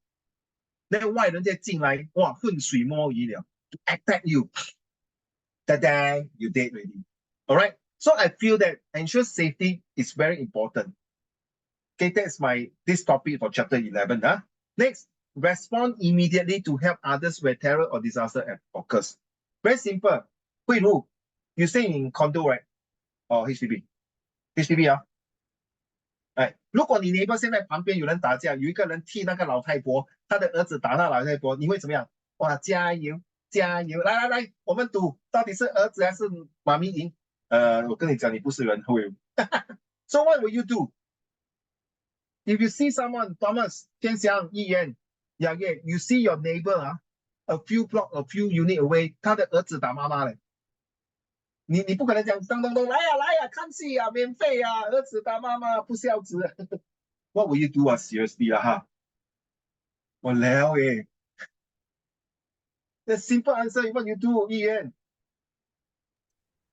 那个外人再进来，哇，浑水摸鱼了 ，to attack you， da you dead already. All right. So I feel that ensure safety is very important. Okay, that's this topic for chapter 11. Next, respond immediately to help others where terror or disaster occurs. Very simple. Hui Lu, you stay in condo, right? Or HDB? HDB 如果你 neighbor 现在旁边有人打架，有一个人替那个老太婆，他的儿子打那老太婆，你会怎么样？哇，加油，加油！来，我们赌，到底是儿子还是妈咪赢？我跟你讲，你不是人会。So what will you do? If you see someone, Thomas, 天祥、一言、雅叶 you see your neighbor a few block, a few unit away, 他的儿子打妈妈嘞，你不可能讲咚咚咚来呀，看戏免费儿子打妈妈不孝子。What will you do Seriously 我聊 The simple answer, what you do, Ian?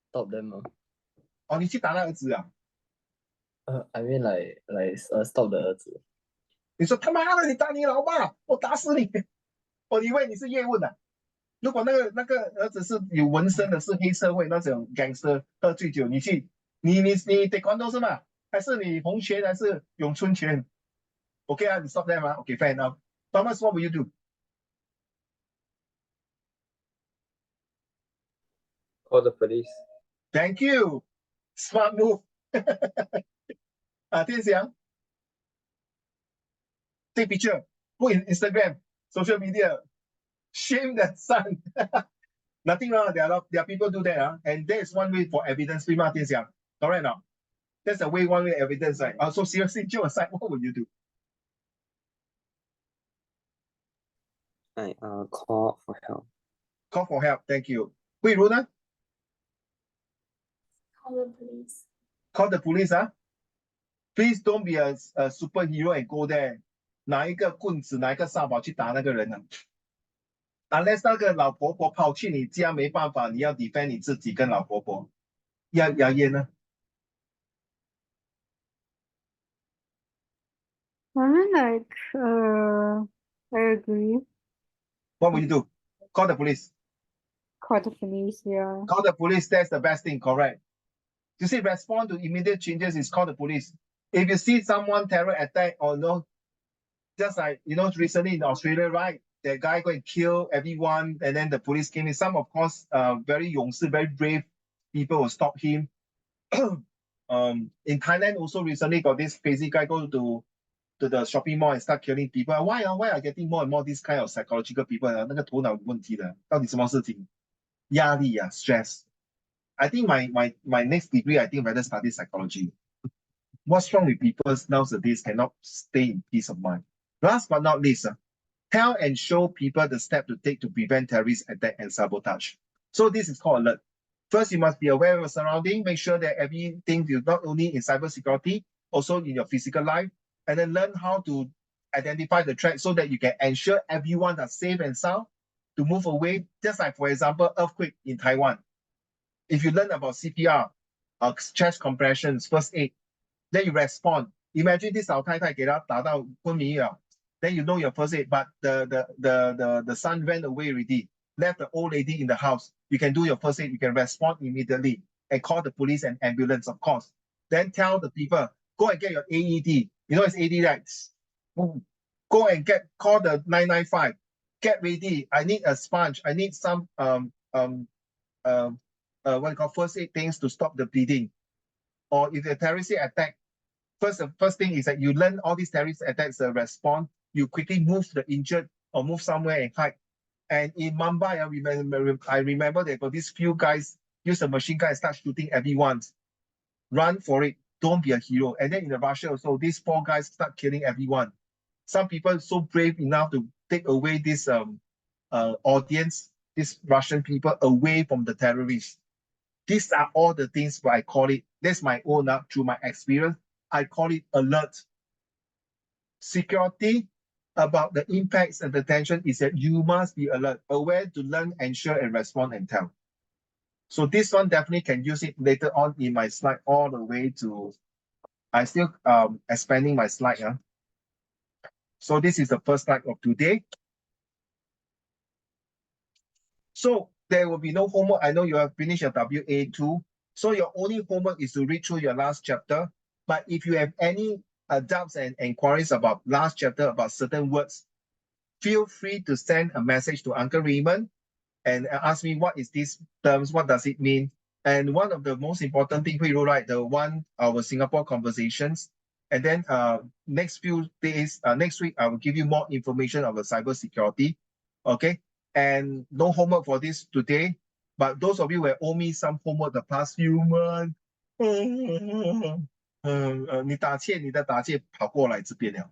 Stop them.哦，你去打那儿子啊？ I mean stop the 儿子。你说他妈的，你打你老爸，我打死你！我以为你是叶问啊。如果那个儿子是有纹身的，是黑社会那种 gangster，喝醉酒，你去，你 taekwondo 是吗？还是你洪拳还是咏春拳 ？OK 啊，你 stop them 吗 ？OK fair enough. Thomas, what will you do? Call the police. Thank you. Smart move. 啊，天祥 take picture, put in Instagram, social media, shame that son. Nothing wrong. There are people do that, and that is one way for evidence. 对吗，天祥 correct or not? That's the way one way evidence, right? So seriously, Joe aside, what would you do? I call for help. Call for help. Thank you. 慧茹呢 Call the police. Call the police, Please don't be a superhero and go there. 拿一个棍子，拿一个扫把去打那个人啊。Unless 那个老婆婆跑去你家，没办法，你要 defend 你自己跟老婆婆。牙烟呢 I mean, like, I agree. What will you do? Call the police. Call the police, yeah. Call the police. That's the best thing. Correct. You see, respond to immediate changes is call the police. If you see someone terror attack or no, just like recently in Australia, right? That guy go and kill everyone, and then the police came in. Some, of course, very 勇士, very brave people will stop him. In Thailand, also recently got this crazy guy go to the shopping mall and start killing people. Why are getting more and more this kind of psychological people? 那个头脑有问题的，到底什么事情？压力啊 stress. I think my next degree, I think rather study psychology. What's wrong with people nowadays cannot stay in peace of mind? Last but not least, tell and show people the step to take to prevent terrorist attack and sabotage. So this is called alert. First, you must be aware of your surrounding. Make sure that everything you not only in cybersecurity, also in your physical life, and then learn how to identify the threat so that you can ensure everyone are safe and sound to move away. Just like, for example, earthquake in Taiwan. If you learn about CPR, chest compressions, first aid, then you respond. Imagine this 老太太给她打到昏迷了 then you know your first aid, but the son ran away already, left the old lady in the house. You can do your first aid, you can respond immediately and call the police and ambulance, of course. Then tell the people, go and get your AED. You know it's AED, right? Go and call the 995. Get ready. I need a sponge. I need some what you call first aid things to stop the bleeding. Or if the terrorist attack, first thing is that you learn all these terrorist attacks respond. You quickly move the injured or move somewhere and hide. And in Mumbai, I remember there were these few guys use a machine gun and start shooting everyone. Run for it. Don't be a hero. And then in Russia also, these 4 guys start killing everyone. Some people so brave enough to take away this audience, these Russian people away from the terrorists. These are all the things where I call it, that's my own through my experience, I call it alert. Security about the impacts and the tension is that you must be alert, aware to learn, ensure, and respond and tell. So this one definitely can use it later on in my slide all the way to, I still expanding my slide. So this is the first slide of today. So there will be no homework. I know you have finished your WA2. So your only homework is to read through your last chapter. But if you have any doubts and inquiries about last chapter, about certain words, feel free to send a message to Uncle Raymond and ask me what is these terms, what does it mean? And one of the most important things, we will write our Singapore conversations. And then next few days, next week, I will give you more information about cybersecurity. Okay. And no homework for this today. But those of you who owe me some homework the past few months, 你的打劫跑过来这边了。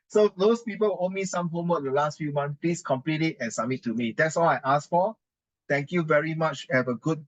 So those people owe me some homework the last few months. Please complete it and submit to me. That's all I ask for. Thank you very much. Have a good day.